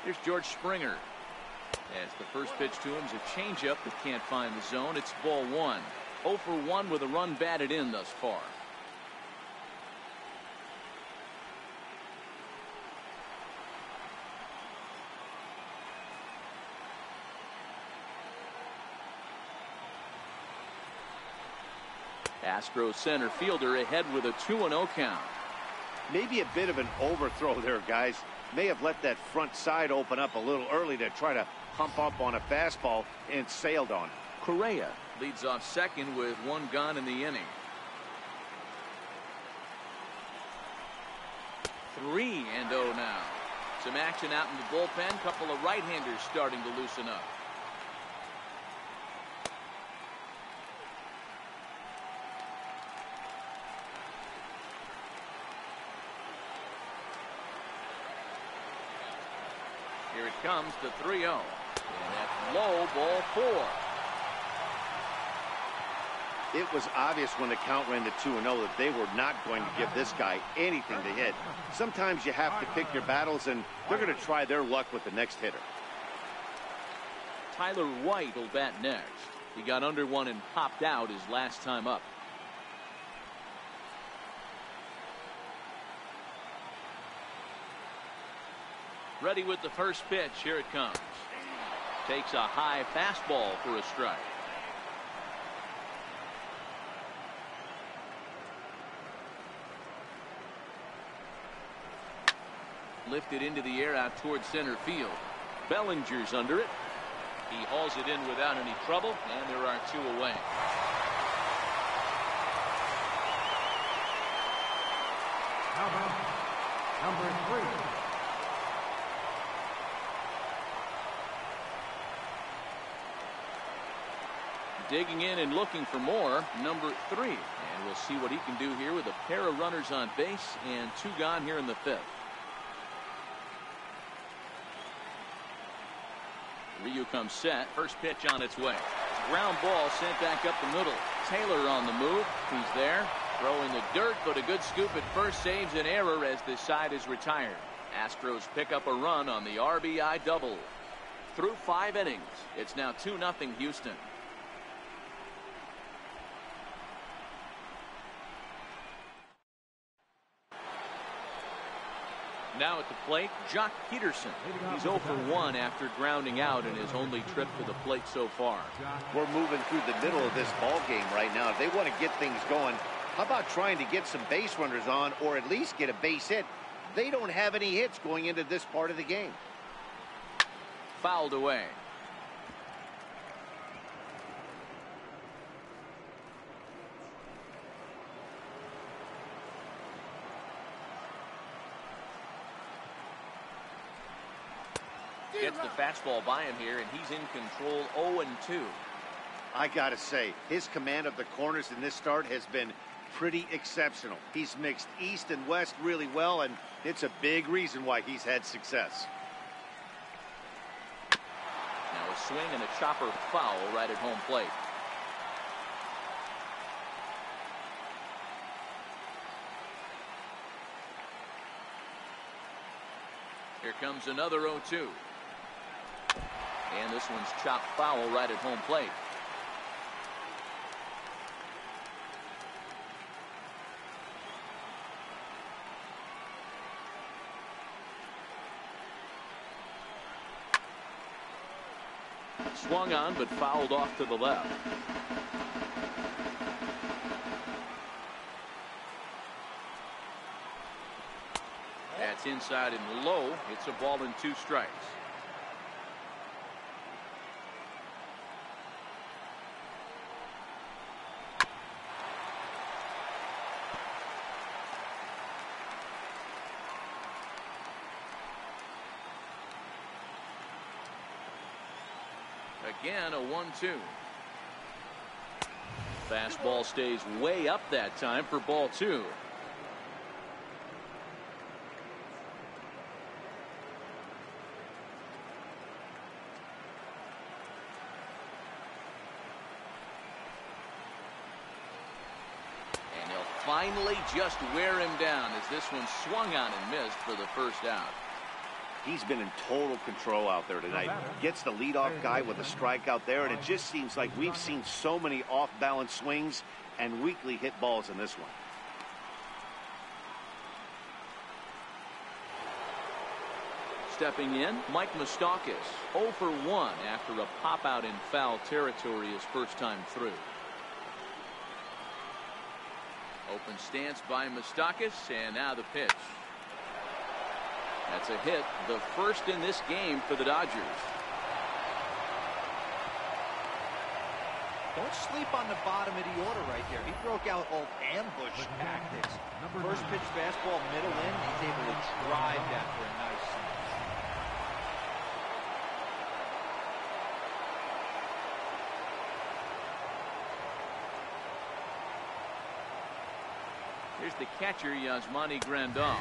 Here's George Springer. As the first pitch to him is a changeup that can't find the zone. It's ball 1. 0 for 1 with a run batted in thus far. Astros center fielder ahead with a 2-0 count. Maybe a bit of an overthrow there, guys. May have let that front side open up a little early to try to pump up on a fastball and sailed on. Correa leads off second with 1 gone in the inning. 3-0 now. Some action out in the bullpen. Couple of right-handers starting to loosen up. Here it comes to 3-0. And that's low, ball 4. It was obvious when the count ran to 2-0 that they were not going to give this guy anything to hit. Sometimes you have to pick your battles, and they're going to try their luck with the next hitter. Tyler White will bat next. He got under one and popped out his last time up. Ready with the first pitch. Here it comes. Takes a high fastball for a strike. Lifted into the air out towards center field. Bellinger's under it. He hauls it in without any trouble, and there are 2 away. How about number 3? Digging in and looking for more, number 3. And we'll see what he can do here with a pair of runners on base and 2 gone here in the 5th. Ryu comes set. First pitch on its way. Ground ball sent back up the middle. Taylor on the move. He's there. Throwing the dirt, but a good scoop at first saves an error as this side is retired. Astros pick up a run on the RBI double. Through 5 innings, it's now 2-0 Houston. Now at the plate, Jock Peterson. He's 0 for 1 after grounding out in his only trip to the plate so far. We're moving through the middle of this ball game right now. If they want to get things going, how about trying to get some base runners on or at least get a base hit? They don't have any hits going into this part of the game. Fouled away. Gets the fastball by him here, and he's in control. 0-2. I gotta say, his command of the corners in this start has been pretty exceptional. He's mixed east and west really well, and it's a big reason why he's had success. Now a swing and a chopper foul right at home plate. Here comes another 0-2. And this one's chopped foul right at home plate. Swung on, but fouled off to the left. That's inside and low. It's a ball and 2 strikes. Again, a 1-2. Fastball stays way up that time for ball 2. And he'll finally just wear him down as this one swung on and missed for the first out. He's been in total control out there tonight. Gets the leadoff guy with a strikeout there, and it just seems like we've seen so many off-balance swings and weakly hit balls in this one. Stepping in, Mike Moustakas, 0 for 1 after a pop-out in foul territory his first time through. Open stance by Moustakas, and now the pitch. That's a hit, the first in this game for the Dodgers. Don't sleep on the bottom of the order right there. He broke out all ambush tactics. First pitch fastball middle in. He's able to drive that for a nice smash. Here's the catcher, Yasmani Grandal,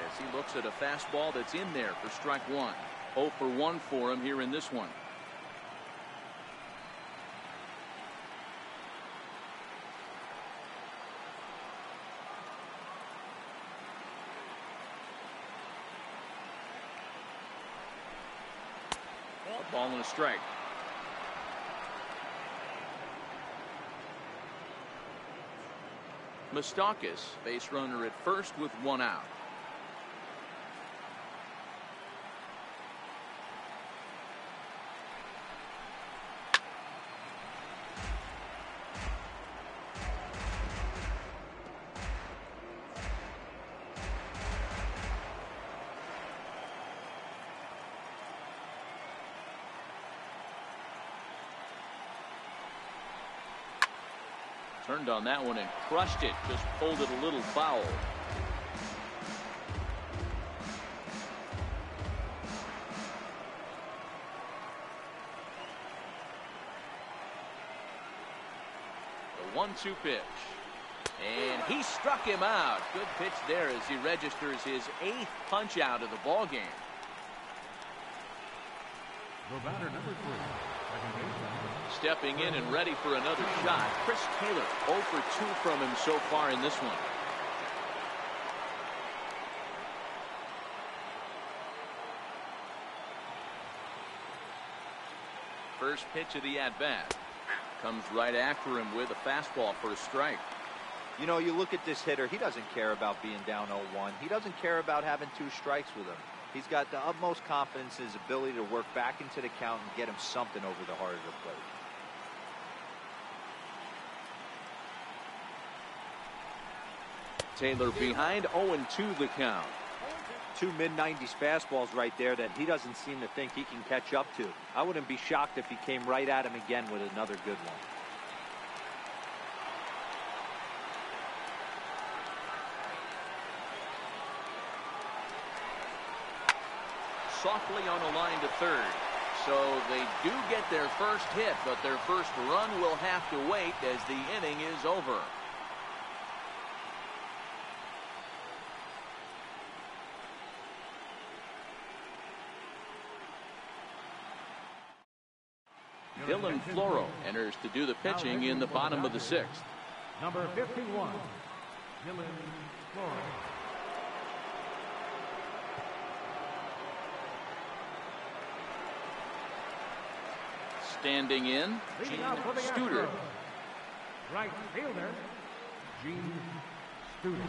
as he looks at a fastball that's in there for strike 1. 0 for 1 for him here in this one. A ball and a strike. Moustakas, base runner at first with 1 out. Turned on that one and crushed it. Just pulled it a little foul. The 1-2 pitch. And he struck him out. Good pitch there as he registers his 8th punch out of the ball game. The batter, number 3, second baseman. Stepping in and ready for another shot, Chris Taylor. 0 for 2 from him so far in this one. First pitch of the at-bat. Comes right after him with a fastball for a strike. You know, you look at this hitter, he doesn't care about being down 0-1. He doesn't care about having 2 strikes with him. He's got the utmost confidence in his ability to work back into the count and get him something over the heart of the plate. Taylor behind, 0-2 the count. 2 mid-90s fastballs right there that he doesn't seem to think he can catch up to. I wouldn't be shocked if he came right at him again with another good one. Softly on a line to third. So they do get their first hit, but their first run will have to wait as the inning is over. Dylan Floro enters to do the pitching in the bottom of the 6th. Number 51, Dylan Floro. Standing in, Gene Studer. Right fielder, Gene Studer.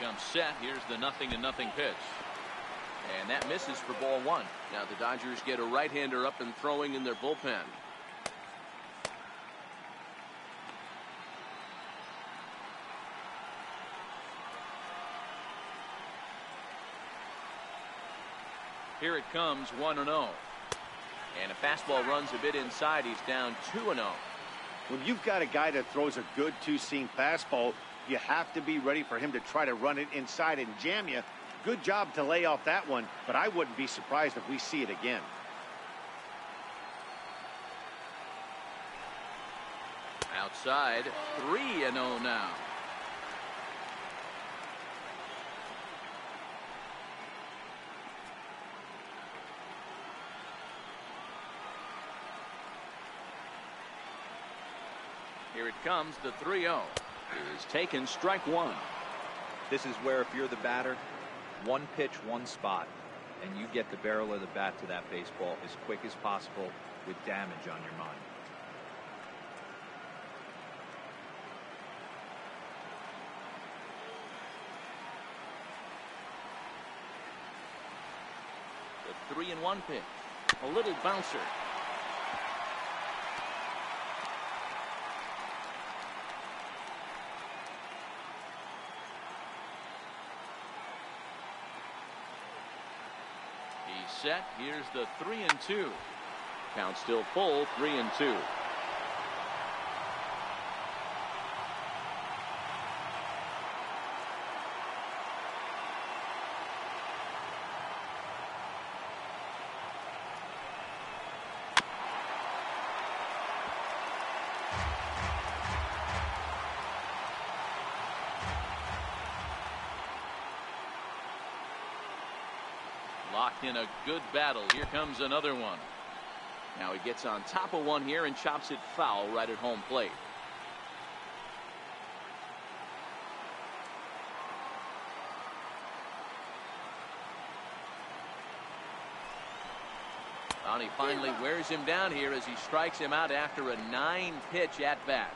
Comes set. Here's the 0-0 pitch. And that misses for ball 1. Now the Dodgers get a right-hander up and throwing in their bullpen. Here it comes, 1-0. And a fastball runs a bit inside. He's down 2-0. When you've got a guy that throws a good 2-seam fastball, you have to be ready for him to try to run it inside and jam you. Good job to lay off that one, but I wouldn't be surprised if we see it again. Outside, 3-0 now. Here it comes, the 3-0 is taken, strike 1. This is where if you're the batter, one pitch, one spot, and you get the barrel of the bat to that baseball as quick as possible with damage on your mind. The 3-1 pitch. A little bouncer. He's set. Here's the 3-2. Count still full, 3-2. Locked in a good battle. Here comes another one. Now he gets on top of one here and chops it foul right at home plate. He finally wears him down here as he strikes him out after a 9-pitch at bat.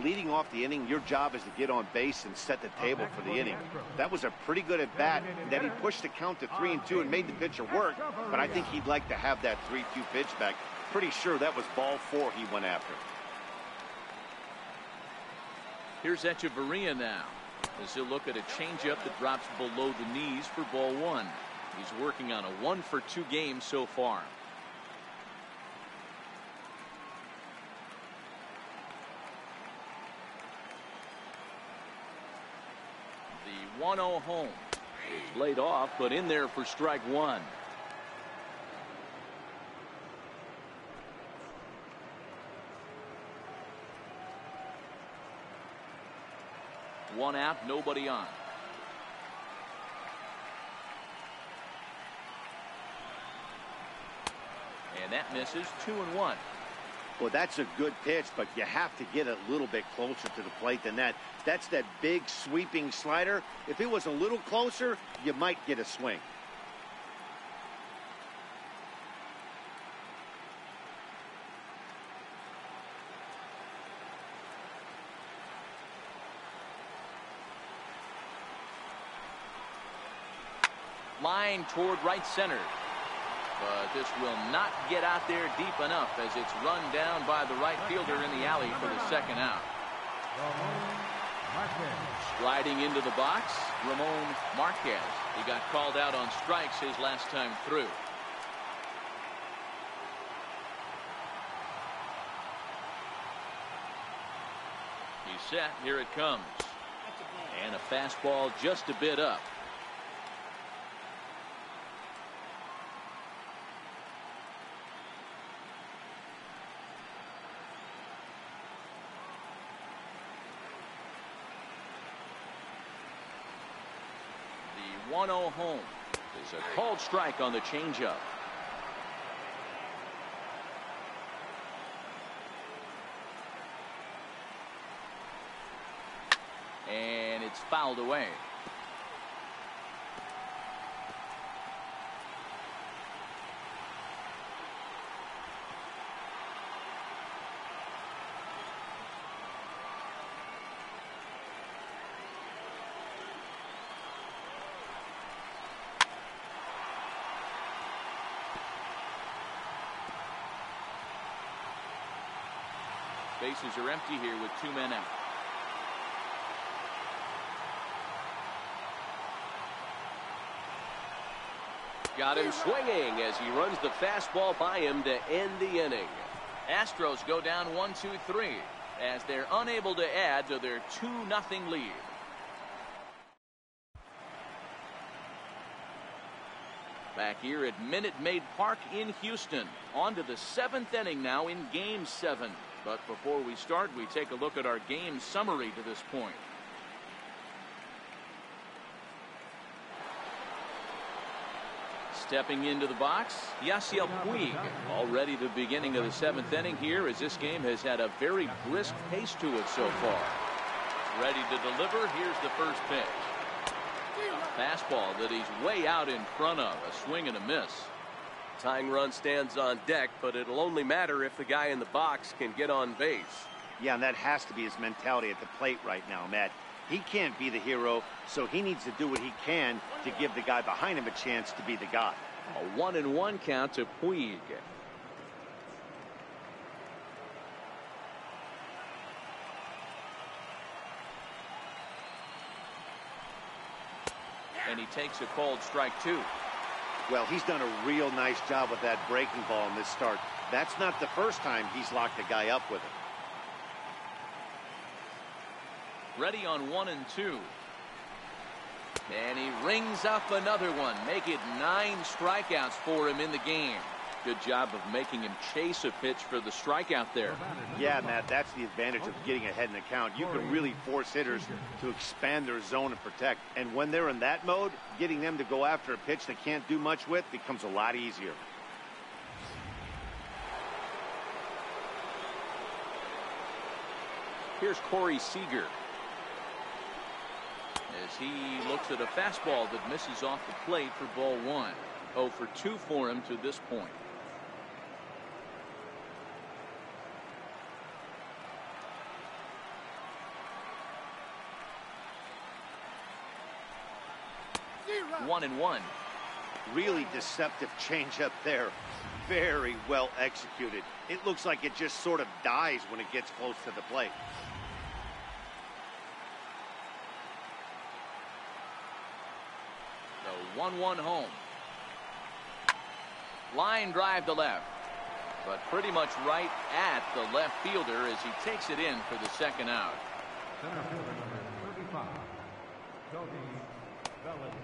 Leading off the inning, your job is to get on base and set the table for the inning. That was a pretty good at bat that he pushed the count to 3-2 and made the pitcher work, but I think he'd like to have that 3-2 pitch back. Pretty sure that was ball 4 he went after. Here's Echeverria now as he'll look at a changeup that drops below the knees for ball 1. He's working on a 1-for-2 game so far. The 1-0 home is laid off, but in there for strike 1. One out, nobody on. And that misses 2-1. Well, that's a good pitch, but you have to get a little bit closer to the plate than that. That's that big sweeping slider. If it was a little closer, you might get a swing. Line toward right center. But this will not get out there deep enough as it's run down by the right fielder in the alley for the second out. Sliding into the box, Ramon Marquez. He got called out on strikes his last time through. He's set. Here it comes. And a fastball just a bit up. The 1-0 home is a called strike on the changeup. And it's fouled away. Bases are empty here with 2 men out. Got him swinging as he runs the fastball by him to end the inning. Astros go down 1-2-3 as they're unable to add to their 2-0 lead. Back here at Minute Maid Park in Houston. On to the 7th inning now in Game 7. But before we start, we take a look at our game summary to this point. Stepping into the box, Yasiel Puig. Already the beginning of the 7th inning here as this game has had a very brisk pace to it so far. Ready to deliver. Here's the first pitch. A fastball that he's way out in front of. A swing and a miss. Tying run stands on deck, but it'll only matter if the guy in the box can get on base. Yeah, and that has to be his mentality at the plate right now, Matt. He can't be the hero, so he needs to do what he can to give the guy behind him a chance to be the guy. A 1-1 count to Puig. And he takes a called strike 2. Well, he's done a real nice job with that breaking ball in this start. That's not the first time he's locked a guy up with it. Ready on 1-2. And he rings up another one. Make it 9 strikeouts for him in the game. Good job of making him chase a pitch for the strikeout there. Yeah, Matt, that's the advantage of getting ahead in the count. You can really force hitters to expand their zone and protect. And when they're in that mode, getting them to go after a pitch they can't do much with becomes a lot easier. Here's Corey Seager. As he looks at a fastball that misses off the plate for ball 1. 0 for 2 for him to this point. One and one. Really deceptive changeup there. Very well executed. It looks like it just sort of dies when it gets close to the plate. The 1-1 home. Line drive to left. But pretty much right at the left fielder as he takes it in for the second out. Center fielder number 35, Cody Bellinger.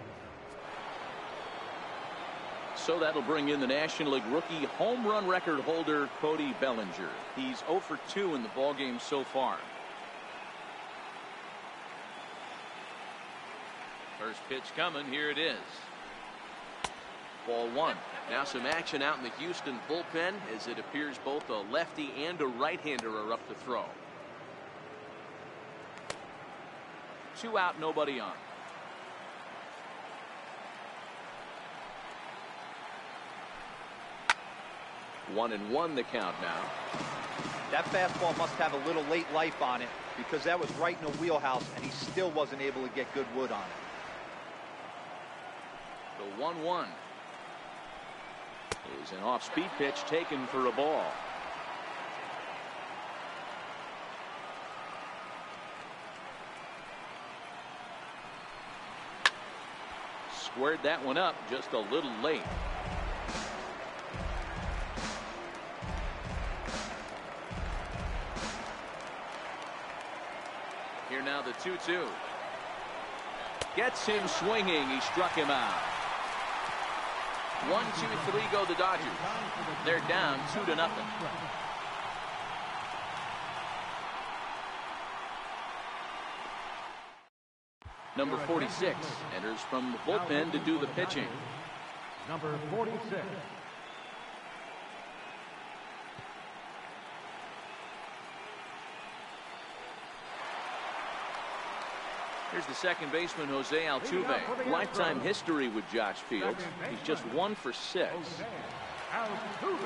So that'll bring in the National League rookie home run record holder Cody Bellinger. He's 0 for 2 in the ballgame so far. First pitch coming. Here it is. Ball 1. Now some action out in the Houston bullpen as it appears both a lefty and a right-hander are up to throw. 2 out, nobody on. 1-1 the count now. That fastball must have a little late life on it because that was right in the wheelhouse and he still wasn't able to get good wood on it. The 1-1 is an off-speed pitch taken for a ball. Squared that one up just a little late. Here now the 2-2. Gets him swinging. He struck him out. 1-2-3 go the Dodgers. They're down 2-0. Number 46 enters from the bullpen to do the pitching. Number 46. Here's the second baseman, Jose Altuve. Lifetime history with Josh Fields. He's just 1 for 6. Altuve.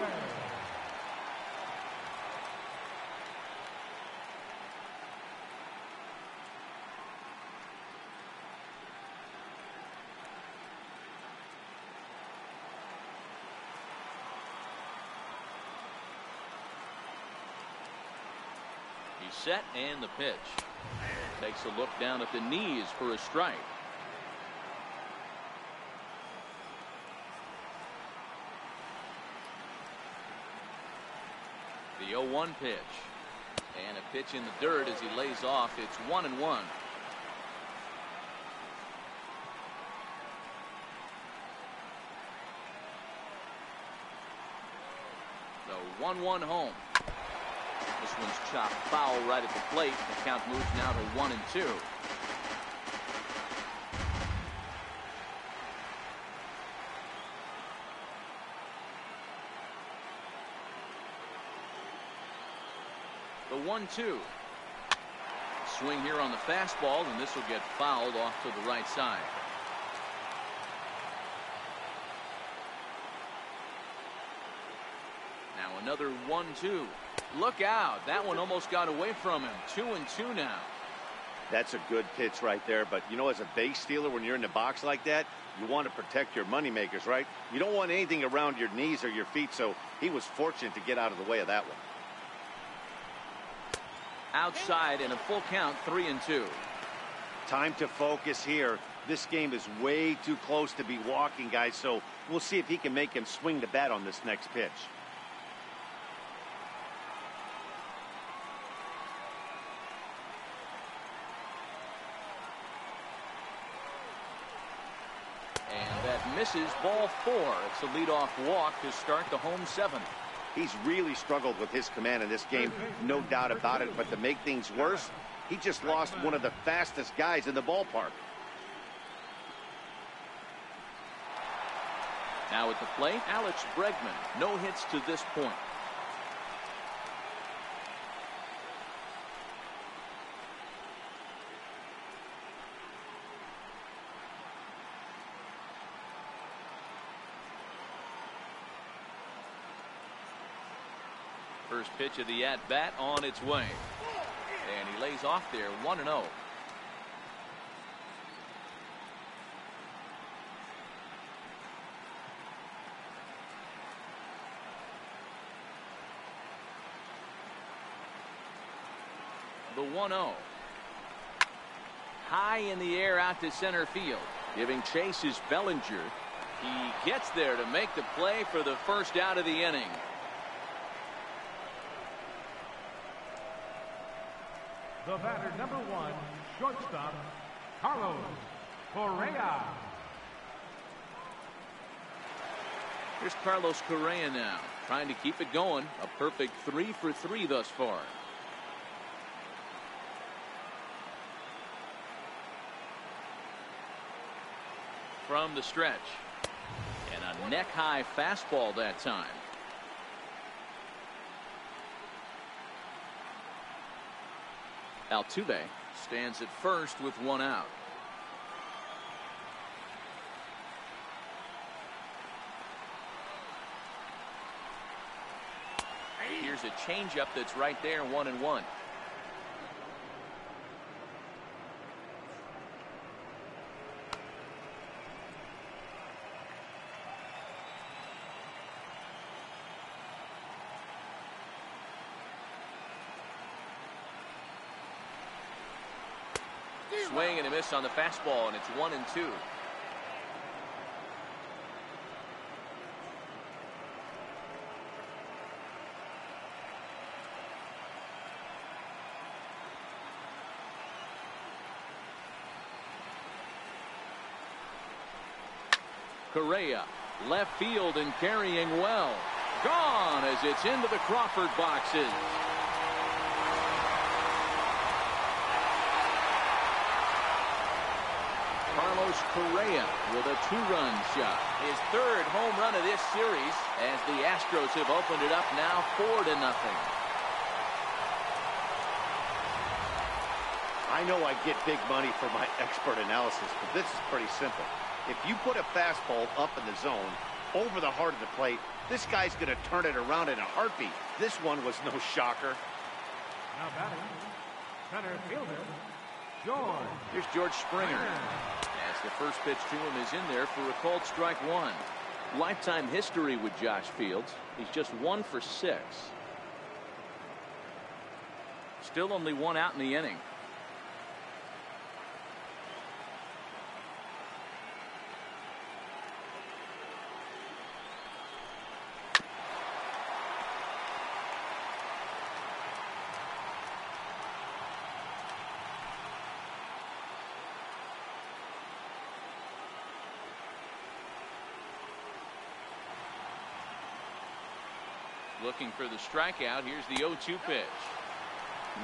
He's set and the pitch. Takes a look down at the knees for a strike. The 0-1 pitch. And a pitch in the dirt as he lays off. It's 1-1. The 1-1 home. This one's chopped foul right at the plate. The count moves now to 1-2. The 1-2. Swing here on the fastball, and this will get fouled off to the right side. Now another 1-2. Look out. That one almost got away from him. 2-2 now. That's a good pitch right there. But, you know, as a base stealer, when you're in the box like that, you want to protect your moneymakers, right? You don't want anything around your knees or your feet, so he was fortunate to get out of the way of that one. Outside and a full count, 3-2. Time to focus here. This game is way too close to be walking, guys, so we'll see if he can make him swing the bat on this next pitch. Misses, ball 4. It's a leadoff walk to start the home 7th. He's really struggled with his command in this game, no doubt about it. But to make things worse, he just lost one of the fastest guys in the ballpark. Now at the plate, Alex Bregman. No hits to this point. First pitch of the at-bat on its way. And he lays off there, 1-0. The 1-0. High in the air out to center field. Giving chase is Bellinger. He gets there to make the play for the first out of the inning. The batter, number 1, shortstop, Carlos Correa. Here's Carlos Correa now, trying to keep it going. A perfect 3 for 3 thus far. From the stretch. And neck-high fastball that time. Altuve stands at first with one out. Here's a changeup that's right there, 1-1. Swing and a miss on the fastball, and it's 1-2. Correa, left field and carrying well. Gone as it's into the Crawford boxes. Correa with a two-run shot. His third home run of this series as the Astros have opened it up now 4-0. I know I get big money for my expert analysis, but this is pretty simple. If you put a fastball up in the zone over the heart of the plate, this guy's going to turn it around in a heartbeat. This one was no shocker. Now batting, center fielder, George. Here's George Springer. As the first pitch to him is in there for a called strike one. Lifetime history with Josh Fields. He's just 1 for 6. Still only one out in the inning. Looking for the strikeout. Here's the 0-2 pitch.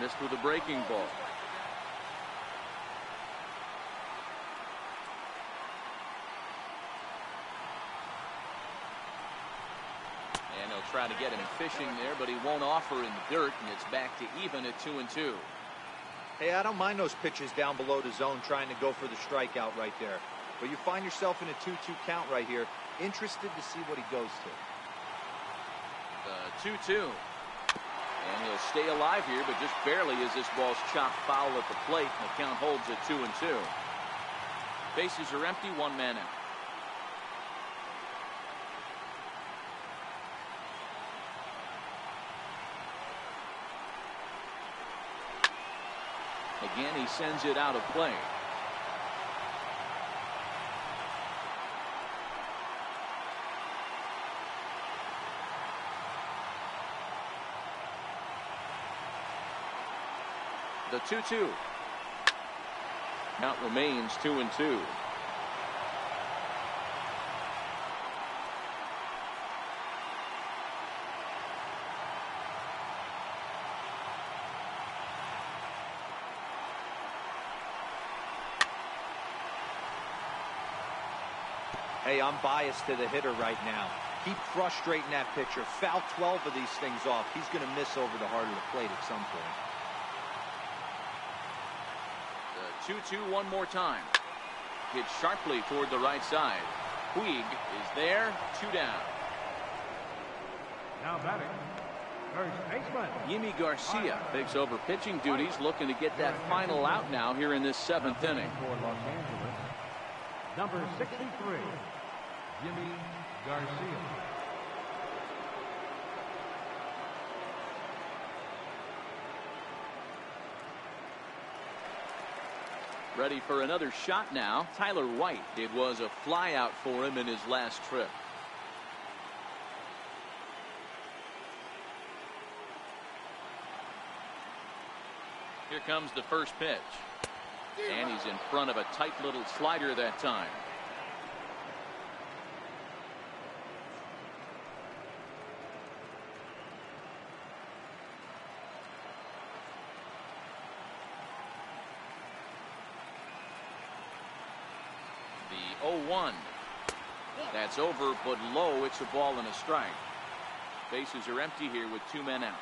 Missed with a breaking ball. And he'll try to get him fishing there, but he won't offer in the dirt, and it's back to even at 2-2. Hey, I don't mind those pitches down below the zone trying to go for the strikeout right there. But you find yourself in a 2-2 count right here. Interested to see what he goes to. 2-2. And he'll stay alive here, but just barely as this ball's chopped foul at the plate, and the count holds at 2-2. Bases are empty, one man out. Again, he sends it out of play. The 2-2. Count remains 2-2. Hey, I'm biased to the hitter right now. Keep frustrating that pitcher. Foul 12 of these things off. He's going to miss over the heart of the plate at some point. 2-2 one more time. Hit sharply toward the right side. Puig is there, 2 down. Now batting, first baseman. Yimi Garcia takes over pitching duties, looking to get that final out now here in this 7th inning. For Los Angeles, number 63, Yimi Garcia. Ready for another shot now. Tyler White. It was a fly out for him in his last trip. Here comes the first pitch. And he's in front of a tight little slider that time. The 0-1. That's over, but low. It's a ball and a strike. Bases are empty here with 2 men out.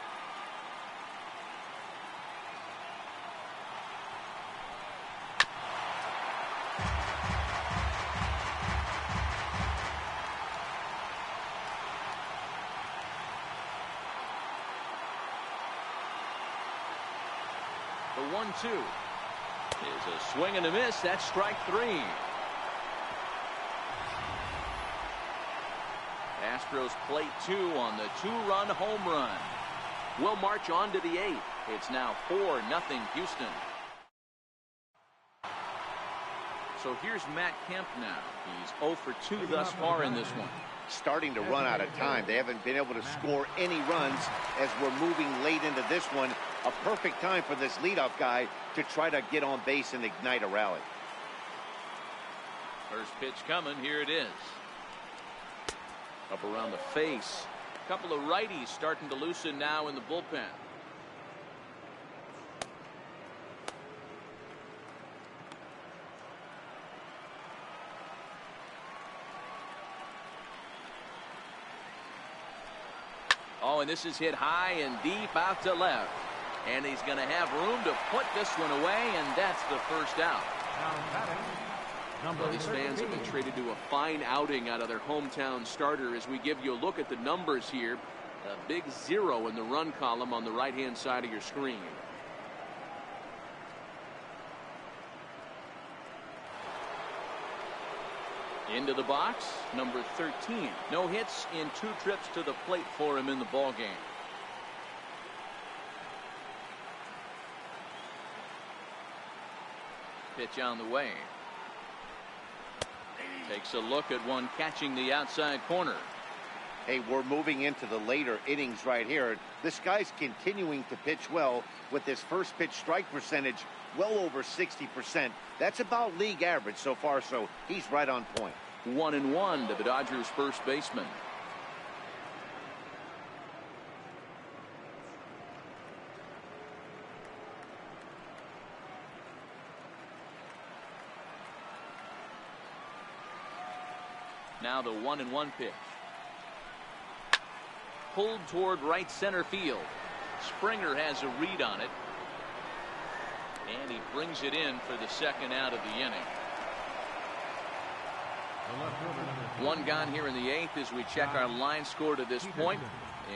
The 1-2 is a swing and a miss. That's strike 3. Astros plate 2 on the 2-run home run. We'll march on to the 8th. It's now 4-0 Houston. So here's Matt Kemp now. He's 0 for 2 thus far in this one. Starting to run out of time. They haven't been able to score any runs as we're moving late into this one. A perfect time for this leadoff guy to try to get on base and ignite a rally. First pitch coming. Here it is. Up around the face. A couple of righties starting to loosen now in the bullpen. Oh, and this is hit high and deep out to left. And he's going to have room to put this one away, and that's the first out. Well, these fans have been treated to a fine outing out of their hometown starter as we give you a look at the numbers here. A big 0 in the run column on the right-hand side of your screen. Into the box, number 13. No hits in 2 trips to the plate for him in the ballgame. Pitch on the way. Takes a look at one catching the outside corner. Hey, we're moving into the later innings right here. This guy's continuing to pitch well with his first pitch strike percentage well over 60%. That's about league average so far, so he's right on point. 1-1 to the Dodgers first baseman. Now the 1-1 pitch. Pulled toward right center field. Springer has a read on it. And he brings it in for the second out of the inning. One gone here in the 8th as we check our line score to this point.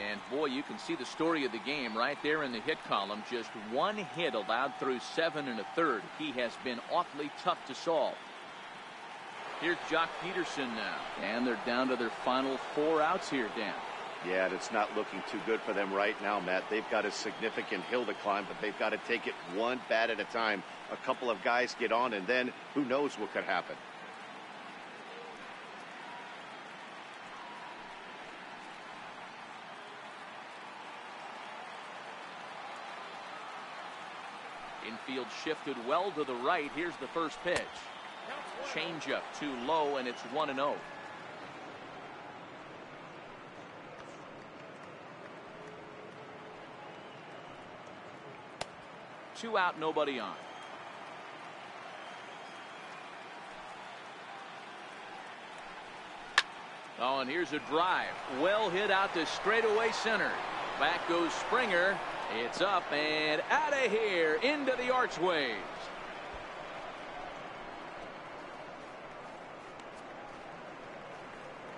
And boy, you can see the story of the game right there in the hit column. Just 1 hit allowed through 7 1/3. He has been awfully tough to solve. Here's Jock Peterson now. And they're down to their final 4 outs here, Dan. Yeah, it's not looking too good for them right now, Matt. They've got a significant hill to climb, but they've got to take it one bat at a time. A couple of guys get on, and then who knows what could happen. Infield shifted well to the right. Here's the first pitch. Changeup too low, and it's 1-0. Two out, nobody on. Oh, and here's a drive. Well hit out to straightaway center. Back goes Springer. It's up and out of here into the archways.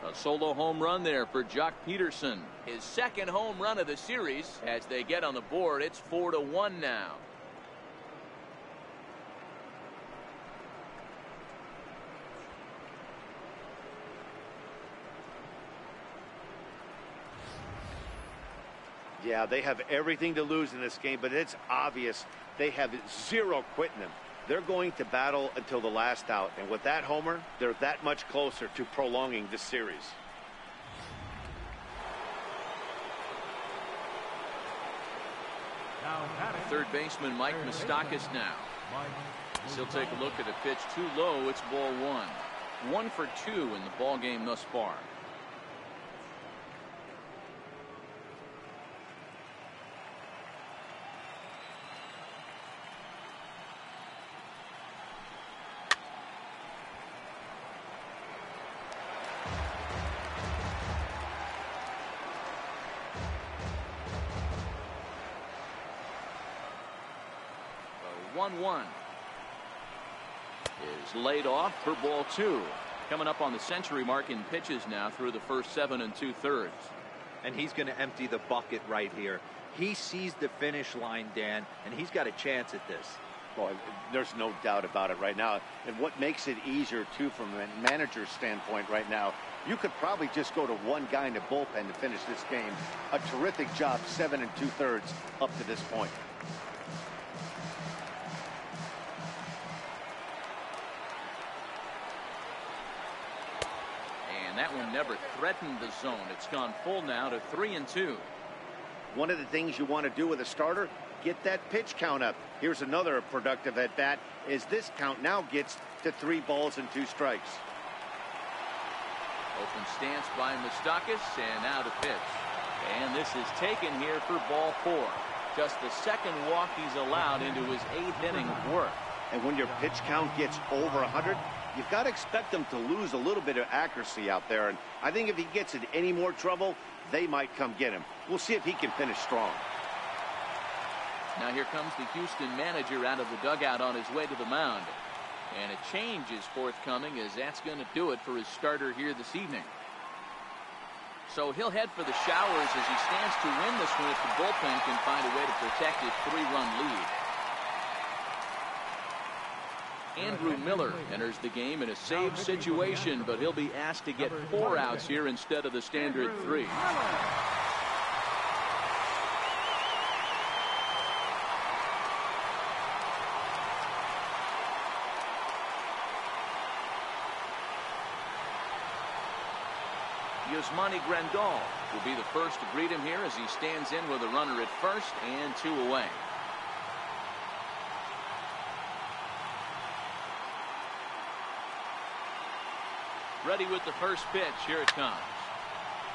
A solo home run there for Jock Peterson. His second home run of the series. As they get on the board, it's 4-1 now. Yeah, they have everything to lose in this game, but it's obvious they have zero quitting them. They're going to battle until the last out, and with that homer, they're that much closer to prolonging this series. Third baseman Mike Moustakas now. As he'll take a look at a pitch too low. It's ball 1. 1 for 2 in the ball game thus far. 1-1. Is laid off for ball 2. Coming up on the century mark in pitches now through the first 7 2/3. And he's going to empty the bucket right here. He sees the finish line, Dan, and he's got a chance at this. Well, there's no doubt about it right now. And what makes it easier, too, from a manager's standpoint right now, you could probably just go to one guy in the bullpen to finish this game. A terrific job, 7 2/3 up to this point. And that one never threatened the zone. It's gone full now to 3-2. One of the things you want to do with a starter, get that pitch count up. Here's another productive at bat as this count now gets to 3 balls and 2 strikes. Open stance by Moustakas, and now the pitch. And this is taken here for ball 4. Just the second walk he's allowed into his 8th inning of work. And when your pitch count gets over 100, you've got to expect them to lose a little bit of accuracy out there. And I think if he gets in any more trouble, they might come get him. We'll see if he can finish strong. Now here comes the Houston manager out of the dugout on his way to the mound. And a change is forthcoming, as that's going to do it for his starter here this evening. So he'll head for the showers as he stands to win this one if the bullpen can find a way to protect his 3-run lead. Andrew Miller enters the game in a save situation, but he'll be asked to get 4 outs here instead of the standard 3. Yasmani Grandal will be the first to greet him here as he stands in with a runner at first and 2 away. Ready with the first pitch. Here it comes.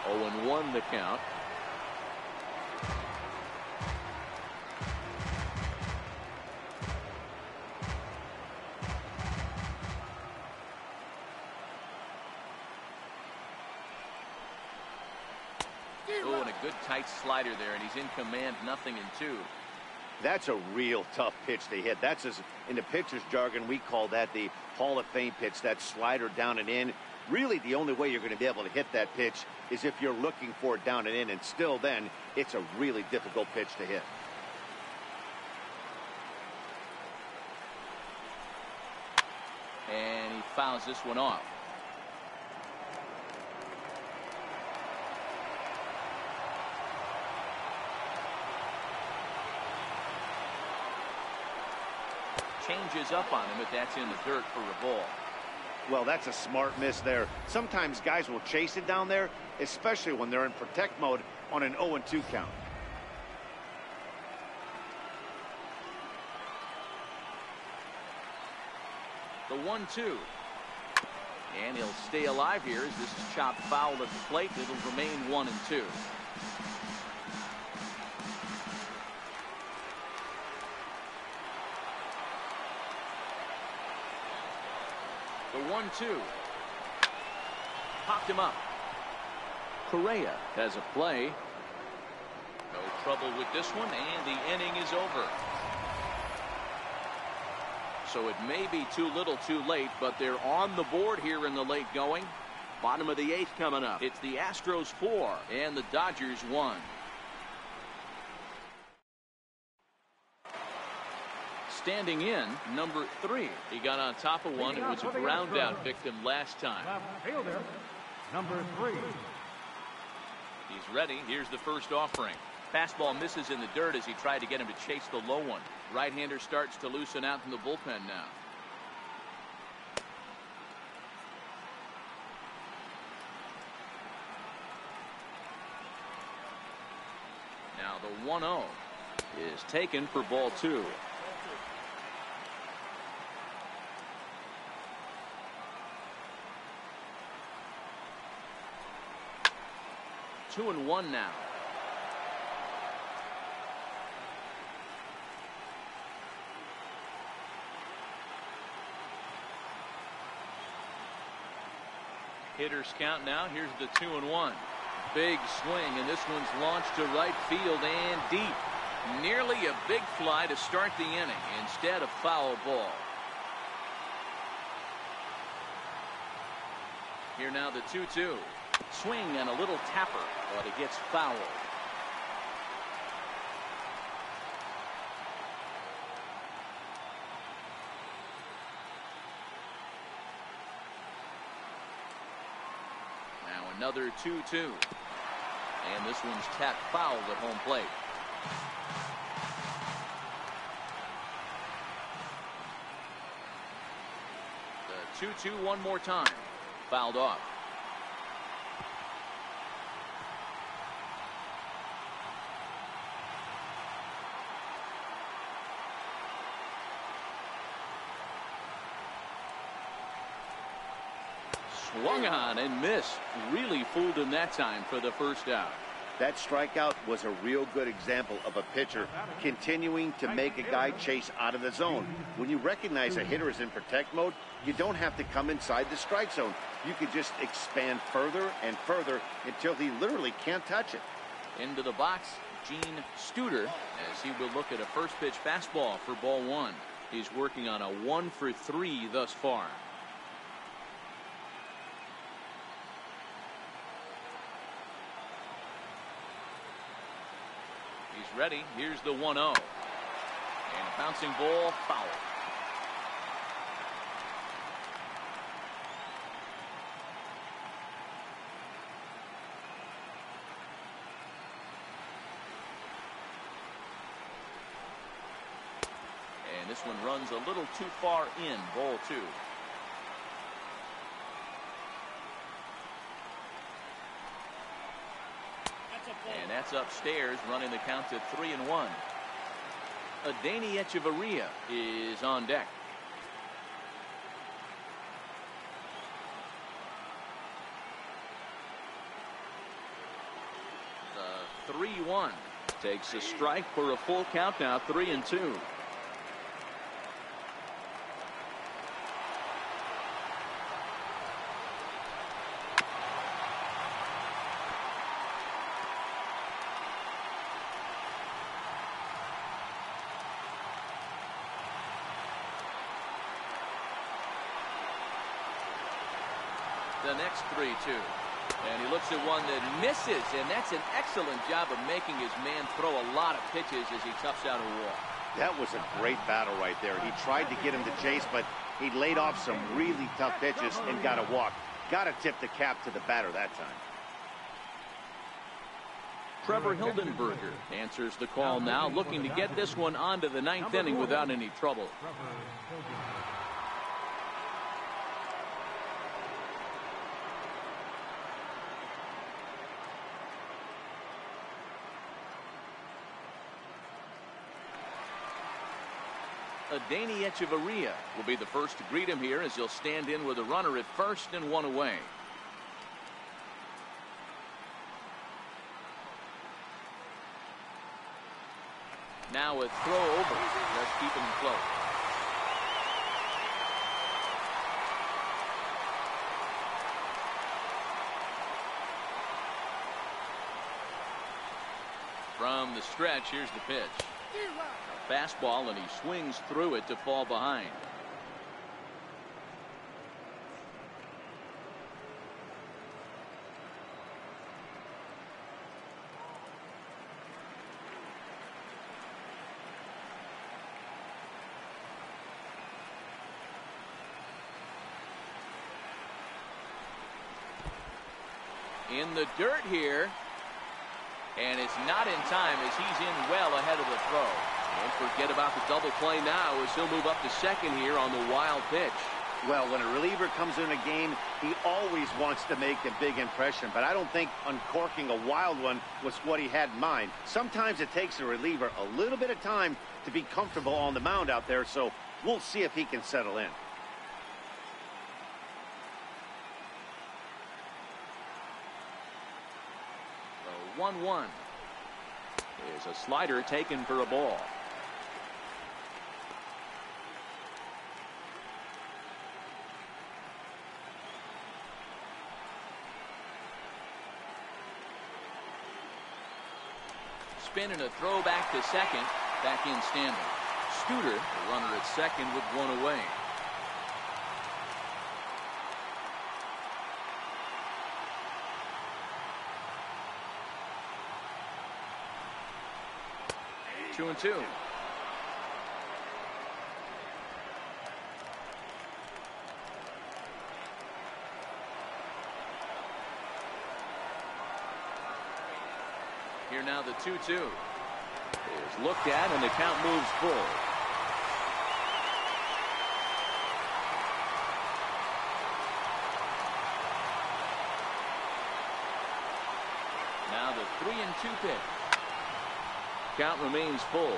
0-1 the count. Oh, and a good tight slider there, and he's in command, 0-2. That's a real tough pitch to hit. That's, as in the pitcher's jargon, we call that the Hall of Fame pitch, that slider down and in. Really, the only way you're going to be able to hit that pitch is if you're looking for it down and in, and still then, it's a really difficult pitch to hit. And he fouls this one off. Changes up on him, but that's in the dirt for a ball. Well, that's a smart miss there. Sometimes guys will chase it down there, especially when they're in protect mode on an 0-2 count. The 1-2. And he'll stay alive here as this is chopped foul at the plate. It'll remain 1-2. The 1-2. Popped him up. Correa has a play. No trouble with this one, and the inning is over. So it may be too little too late, but they're on the board here in the late going. Bottom of the 8th coming up. It's the Astros 4 and the Dodgers 1. Standing in, number 3. He got on top of one and was a ground out victim last time. Left fielder, number 3. He's ready. Here's the first offering. Fastball misses in the dirt as he tried to get him to chase the low one. Right-hander starts to loosen out in the bullpen now. Now the 1-0 is taken for ball 2. Two and 1 now. Hitters count now. Here's the 2-1. Big swing, and this one's launched to right field and deep. Nearly a big fly to start the inning. Instead, a foul ball. Here now the 2-2. Swing and a little tapper, but it gets fouled. Now another 2-2. And this one's tapped foul at home plate. The 2-2 one more time. Fouled off. Swung on and missed. Really fooled him that time for the first out. That strikeout was a real good example of a pitcher continuing to make a guy chase out of the zone. When you recognize a hitter is in protect mode, you don't have to come inside the strike zone. You could just expand further and further until he literally can't touch it. Into the box, Gene Studer, as he will look at a first pitch fastball for ball one. He's working on a 1-for-3 thus far. He's ready. Here's the 1-0. And a bouncing ball, foul. And this one runs a little too far in, ball two. And that's upstairs, running the count to 3-1. Adeiny Echeverria is on deck. The 3-1 takes a strike for a full count now, 3-2. The next 3-2. And he looks at one that misses, and that's an excellent job of making his man throw a lot of pitches as he toughs out a walk. That was a great battle right there. He tried to get him to chase, but he laid off some really tough pitches and got a walk. Got to tip the cap to the batter that time. Trevor Hildenberger answers the call now, looking to get this one onto the ninth inning without any trouble. Adeiny Echeverria will be the first to greet him here as he'll stand in with a runner at first and one away. Now a throw over, just keeping him close. From the stretch, here's the pitch. A fastball, and he swings through it to fall behind. In the dirt here. And it's not in time as he's in well ahead of the throw. Don't forget about the double play now as he'll move up to second here on the wild pitch. Well, when a reliever comes in a game, he always wants to make a big impression, but I don't think uncorking a wild one was what he had in mind. Sometimes it takes a reliever a little bit of time to be comfortable on the mound out there, so we'll see if he can settle in. 1-1. There's a slider taken for a ball. spin and a throw back to second. Back in standing. Studer, the runner at second with one away. Two and two. Here now the 2-2 is looked at and the count moves full. Now the 3-2 pitch. Count remains full.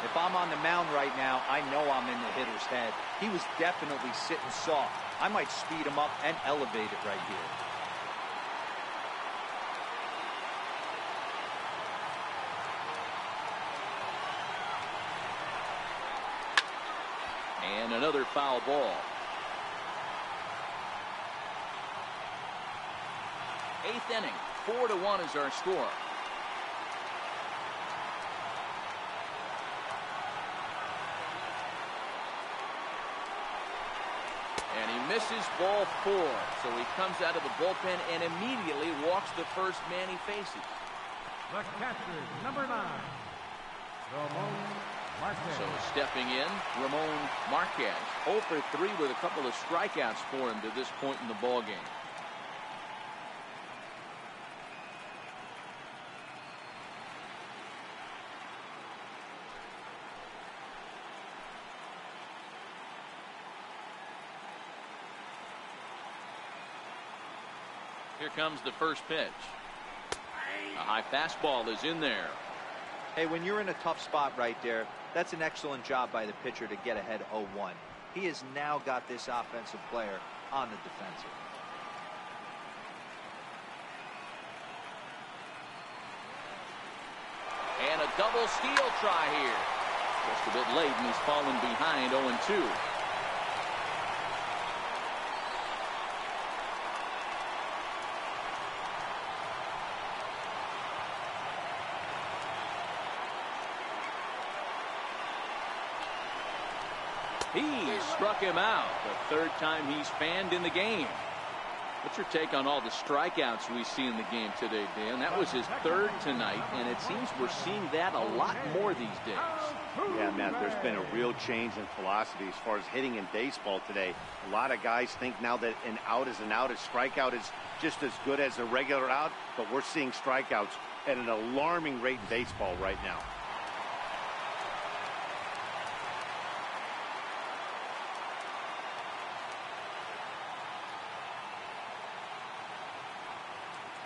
If I'm on the mound right now, I know I'm in the hitter's head. He was definitely sitting soft. I might speed him up and elevate it right here. And another foul ball. 8th inning. 4-1 is our score. And he misses ball 4. So he comes out of the bullpen and immediately walks the first man he faces. The catcher, number 9, Ramon Marquez. So stepping in, Ramon Marquez. 0 for 3 with a couple of strikeouts for him to this point in the ball game. Here comes the first pitch. A high fastball is in there. Hey, when you're in a tough spot right there, that's an excellent job by the pitcher to get ahead 0-1. He has now got this offensive player on the defensive. And a double steal try here. Just a bit late, and he's fallen behind 0-2. He struck him out. The 3rd time he's fanned in the game. What's your take on all the strikeouts we see in the game today, Dan? That was his 3rd tonight, and it seems we're seeing that a lot more these days. Yeah, Matt, there's been a real change in philosophy as far as hitting in baseball today. A lot of guys think now that an out is an out. A strikeout is just as good as a regular out, but we're seeing strikeouts at an alarming rate in baseball right now.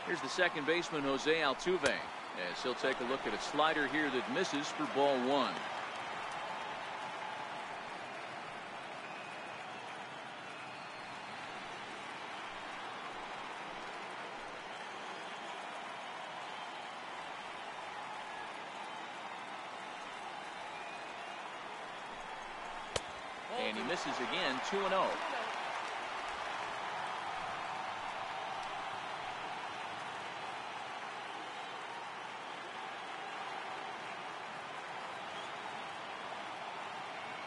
Here's the second baseman, Jose Altuve, as he'll take a look at a slider here that misses for ball 1. And he misses again, 2-0.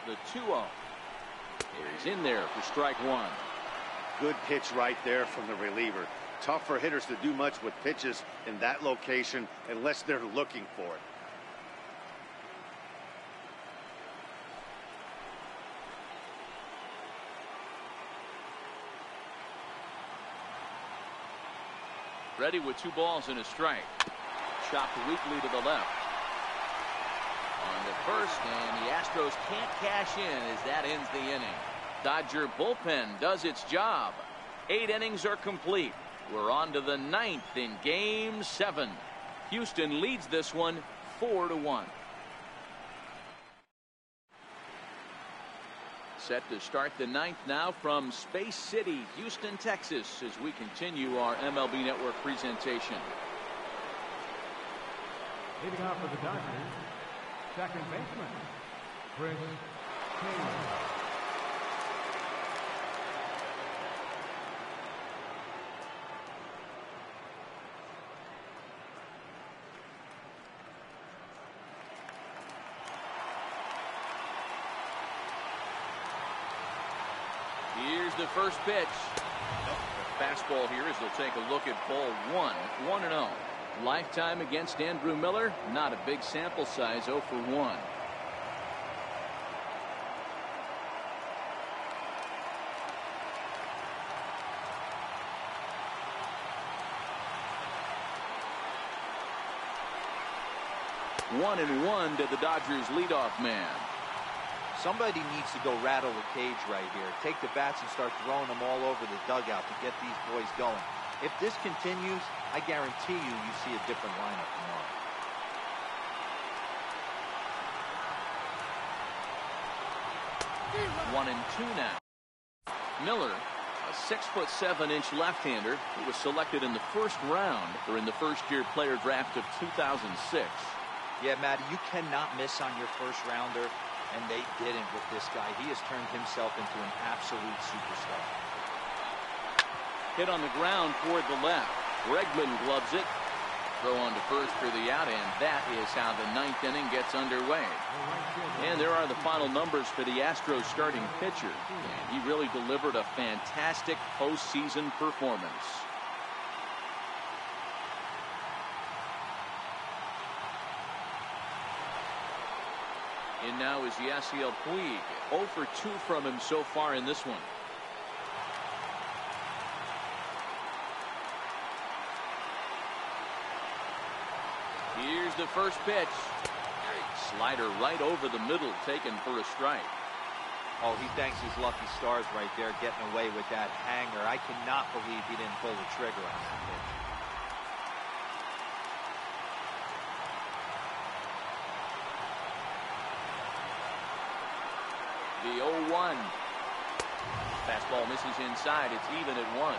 The 2-0 is in there for strike 1. Good pitch right there from the reliever. Tough for hitters to do much with pitches in that location unless they're looking for it. Ready with 2 balls and a strike. Chopped weakly to the left. On the first, and the Astros can't cash in as that ends the inning. Dodger bullpen does its job. 8 innings are complete. We're on to the 9th in Game 7. Houston leads this one 4-1. Set to start the 9th now from Space City, Houston, Texas, as we continue our MLB Network presentation. Leading off for the Dodgers, second baseman, Chris Taylor. Here's the first pitch. The fastball here as they'll take a look at ball one. 1-0. Lifetime against Andrew Miller. Not a big sample size. 0 for 1. One and one to the Dodgers leadoff man. Somebody needs to go rattle the cage right here. Take the bats and start throwing them all over the dugout to get these boys going. If this continues, I guarantee you see a different lineup tomorrow. 1-2 now. Miller, a 6'7" left-hander who was selected in the first round during the first-year player draft of 2006. Yeah, Matty, you cannot miss on your first rounder, and they didn't with this guy. He has turned himself into an absolute superstar. Hit on the ground toward the left. Bregman gloves it. Throw on to first for the out, and that is how the ninth inning gets underway. And there are the final numbers for the Astros starting pitcher. And he really delivered a fantastic postseason performance. And now is Yasiel Puig. 0 for 2 from him so far in this one. Here's the first pitch. Slider right over the middle, taken for a strike. Oh, he thanks his lucky stars right there, getting away with that hanger. I cannot believe he didn't pull the trigger on that pitch. The 0-1. Fastball misses inside. It's even at 1.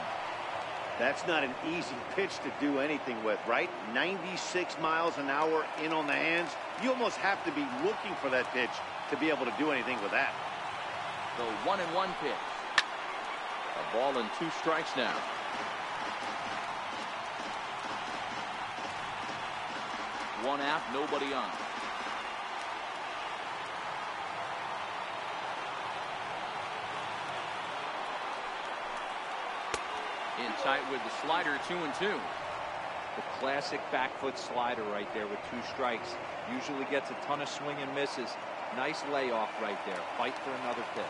That's not an easy pitch to do anything with, right? 96 miles an hour in on the hands. You almost have to be looking for that pitch to be able to do anything with that. The 1-1 pitch. A ball and 2 strikes now. One out, nobody on. In tight with the slider, 2-2. The classic back foot slider right there with 2 strikes. Usually gets a ton of swing and misses. Nice layoff right there. Fight for another pitch.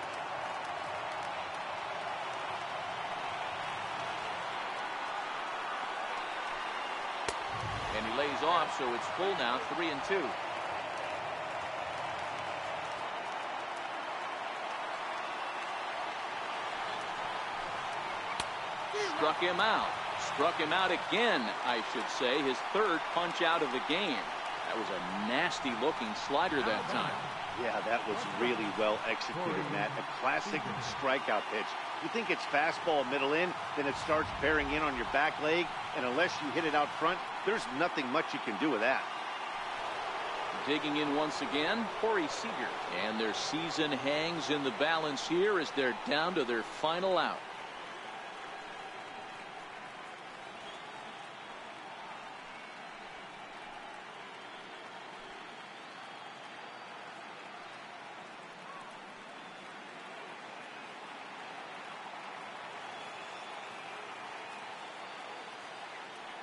And he lays off, so it's full now, 3-2. Struck him out. Struck him out again, I should say. His 3rd punch out of the game. That was a nasty looking slider that time. Yeah, that was really well executed, Matt. A classic strikeout pitch. You think it's fastball middle in, then it starts bearing in on your back leg, and unless you hit it out front, there's nothing much you can do with that. Digging in once again, Corey Seager. And their season hangs in the balance here as they're down to their final out.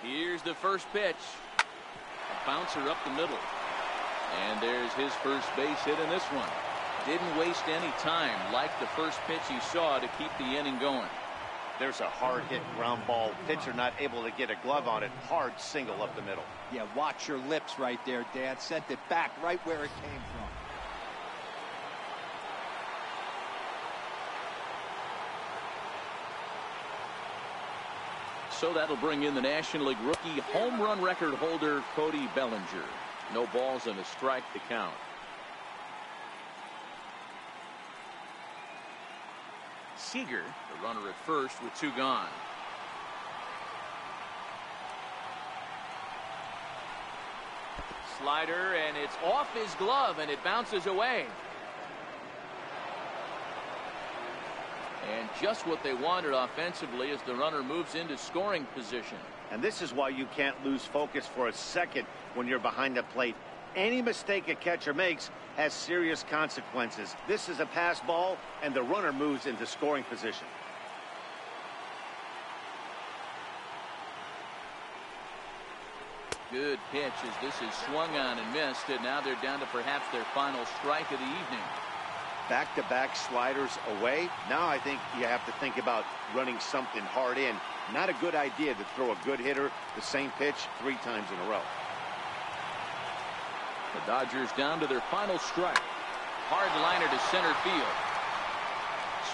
Here's the first pitch. A bouncer up the middle. And there's his first base hit in this one. Didn't waste any time. Like the first pitch he saw to keep the inning going. There's a hard hit ground ball. Pitcher not able to get a glove on it. Hard single up the middle. Yeah, watch your lips right there, Dan. Sent it back right where it came from. So that'll bring in the National League rookie home run record holder Cody Bellinger. No balls and a strike to count. Seager, the runner at first with 2 gone. Slider, and it's off his glove, and it bounces away. And just what they wanted offensively as the runner moves into scoring position. And this is why you can't lose focus for a second when you're behind the plate. Any mistake a catcher makes has serious consequences. This is a pass ball, and the runner moves into scoring position. Good pitch as this is swung on and missed, and now they're down to perhaps their final strike of the evening. Back-to-back sliders away. Now I think you have to think about running something hard in. Not a good idea to throw a good hitter the same pitch 3 times in a row. The Dodgers down to their final strike. Hard liner to center field.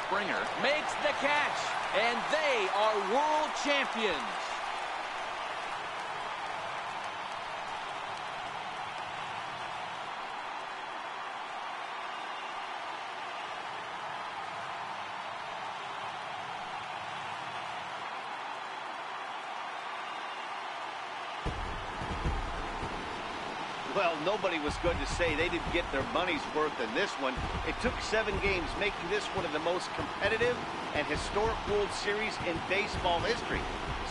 Springer makes the catch, and they are world champions. Well, nobody was going to say they didn't get their money's worth in this one. It took 7 games, making this one of the most competitive and historic World Series in baseball history.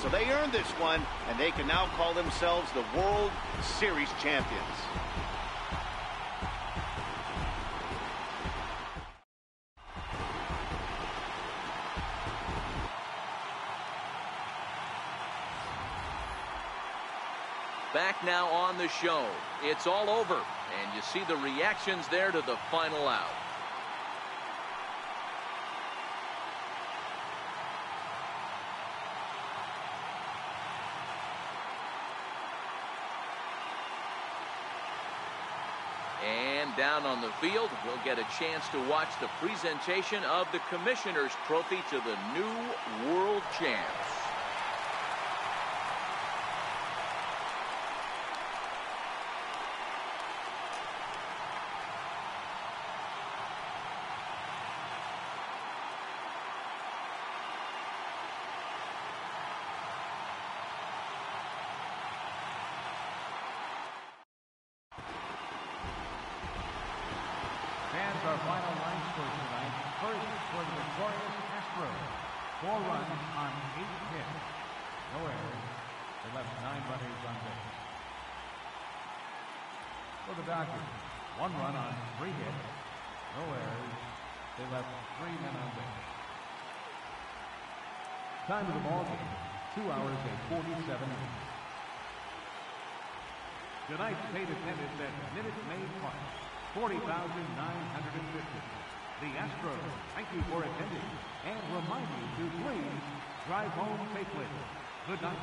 So they earned this one, and they can now call themselves the World Series champions. Back now on the show. It's all over, and you see the reactions there to the final out. And down on the field, we'll get a chance to watch the presentation of the Commissioner's Trophy to the new World Champs. Fans, our final line score tonight. First for the victorious Astros. 4 runs on 8 hits. No errors. They left 9 runners on base. For the Dodgers, 1 run on 3 hits. No errors. They left 3 men on base. Time of the ball game, 2 hours and 47 minutes. Tonight's paid attendance at Minute Maid Park, 40,950. The Astros thank you for attending and remind you to please drive home safely. Good night.